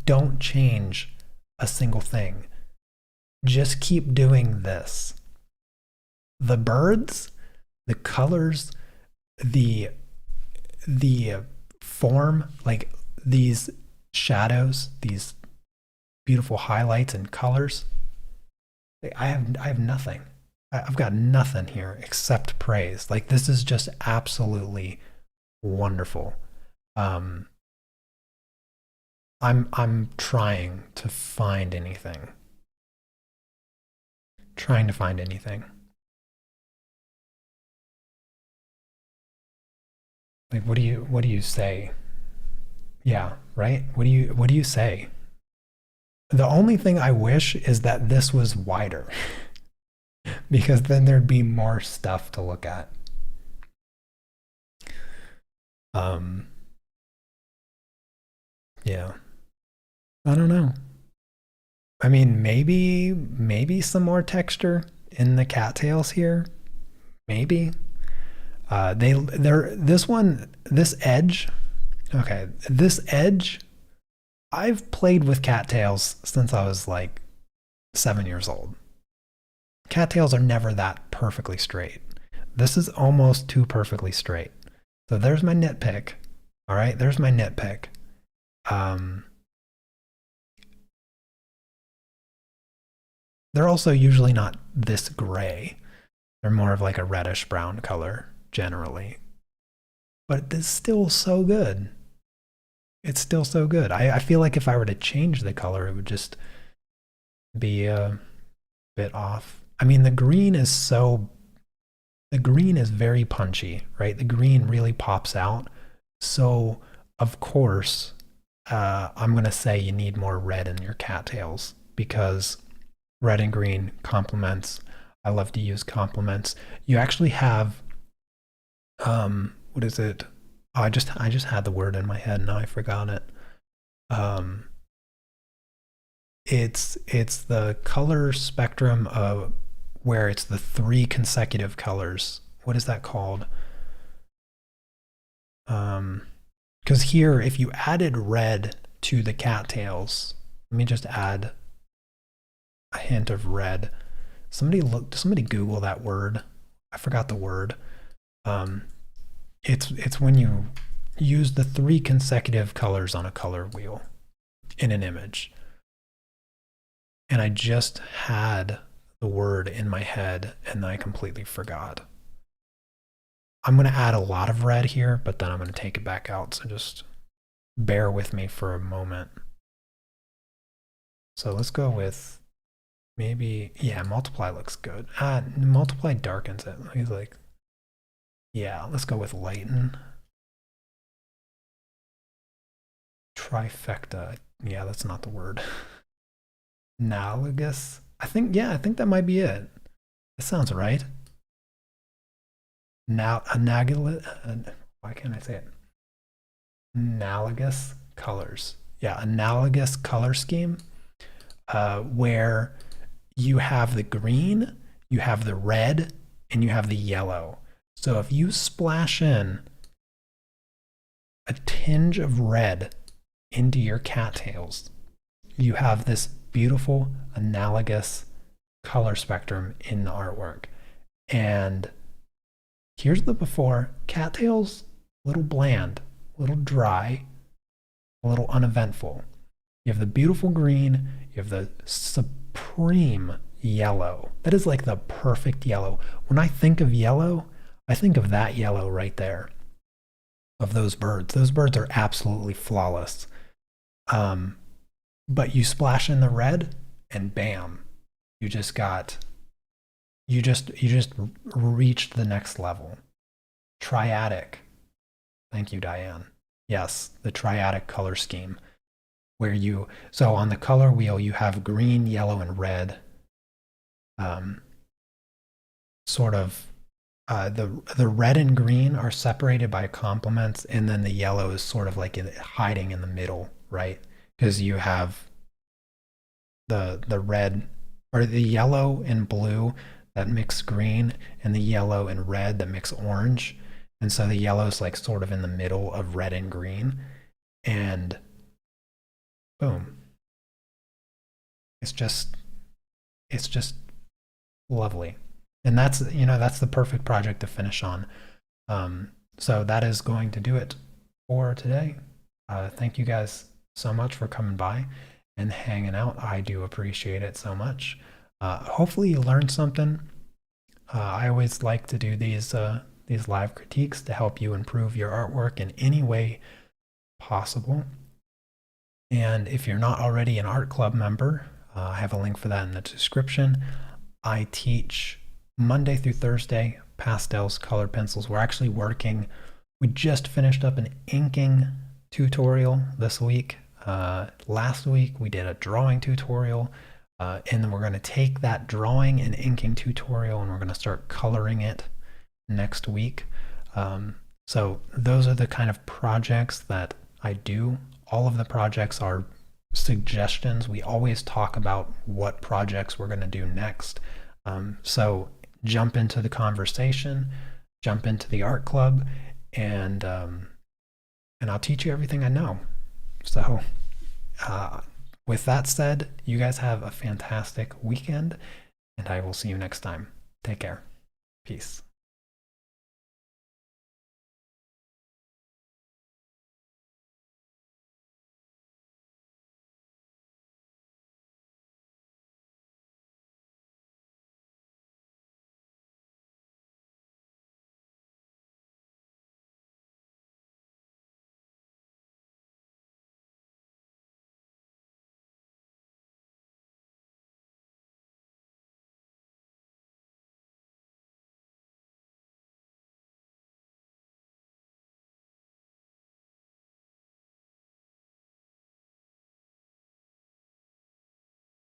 Don't change a single thing. Just keep doing this. The birds, the colors, the form, like these shadows, these beautiful highlights and colors. I have nothing. I've got nothing here except praise. Like, this is just absolutely wonderful. I'm trying to find anything. Trying to find anything. Like, what do you say? Yeah, right? What do you say? The only thing I wish is that this was wider, because then there'd be more stuff to look at. Yeah. I don't know. I mean, maybe some more texture in the cattails here. Maybe. This edge, okay, this edge, I've played with cattails since I was like 7 years old. Cattails are never that perfectly straight. This is almost too perfectly straight. So there's my nitpick. All right, there's my nitpick. They're also usually not this gray. They're more of like a reddish brown color generally. But it's still so good. It's still so good. I feel like if I were to change the color, it would just be a bit off. I mean, the green is very punchy, right? The green really pops out. So, of course, I'm going to say you need more red in your cattails, because red and green complements. I love to use complements. You actually have, what is it? Oh, I just had the word in my head, now I forgot it. It's the color spectrum of where it's the 3 consecutive colors. What is that called? Because here, if you added red to the cattails, let me just add a hint of red. Somebody Google that word. I forgot the word. It's when you use the 3 consecutive colors on a color wheel in an image. And I just had the word in my head and I completely forgot. I'm going to add a lot of red here, but then I'm going to take it back out. So just bear with me for a moment. So let's go with maybe, yeah, multiply looks good. Multiply darkens it. He's like, yeah, let's go with lighten. Trifecta. Yeah, that's not the word. Analogous. I think that might be it. That sounds right. Now, why can't I say it? Analogous colors. Yeah, analogous color scheme, where you have the green, you have the red, and you have the yellow. So if you splash in a tinge of red into your cattails, you have this beautiful analogous color spectrum in the artwork. And here's the before. Cattails, a little bland, a little dry, a little uneventful. You have the beautiful green, you have the supreme yellow. That is like the perfect yellow. When I think of yellow, I think of that yellow right there, of those birds. Those birds are absolutely flawless. But you splash in the red and bam, you just reached the next level. Triadic. Thank you, Diane. Yes, the triadic color scheme, where so on the color wheel, you have green, yellow, and red. The red and green are separated by complements, and then the yellow is sort of like hiding in the middle, right? Because you have the red or the yellow and blue that mix green, and the yellow and red that mix orange. And so the yellow is like sort of in the middle of red and green, and boom. It's just lovely. And that's the perfect project to finish on. So that is going to do it for today. Thank you guys so much for coming by and hanging out. I do appreciate it so much. Hopefully you learned something. I always like to do these live critiques to help you improve your artwork in any way possible. And if you're not already an art club member, I have a link for that in the description. I teach Monday through Thursday pastels, colored pencils. We just finished up an inking tutorial this week. Last week we did a drawing tutorial, and then we're going to take that drawing and inking tutorial and we're going to start coloring it next week. So those are the kind of projects that I do. All of the projects are suggestions. We always talk about what projects we're going to do next. So jump into the conversation, jump into the art club, and I'll teach you everything I know. So with that said, you guys have a fantastic weekend, and I will see you next time. Take care. Peace.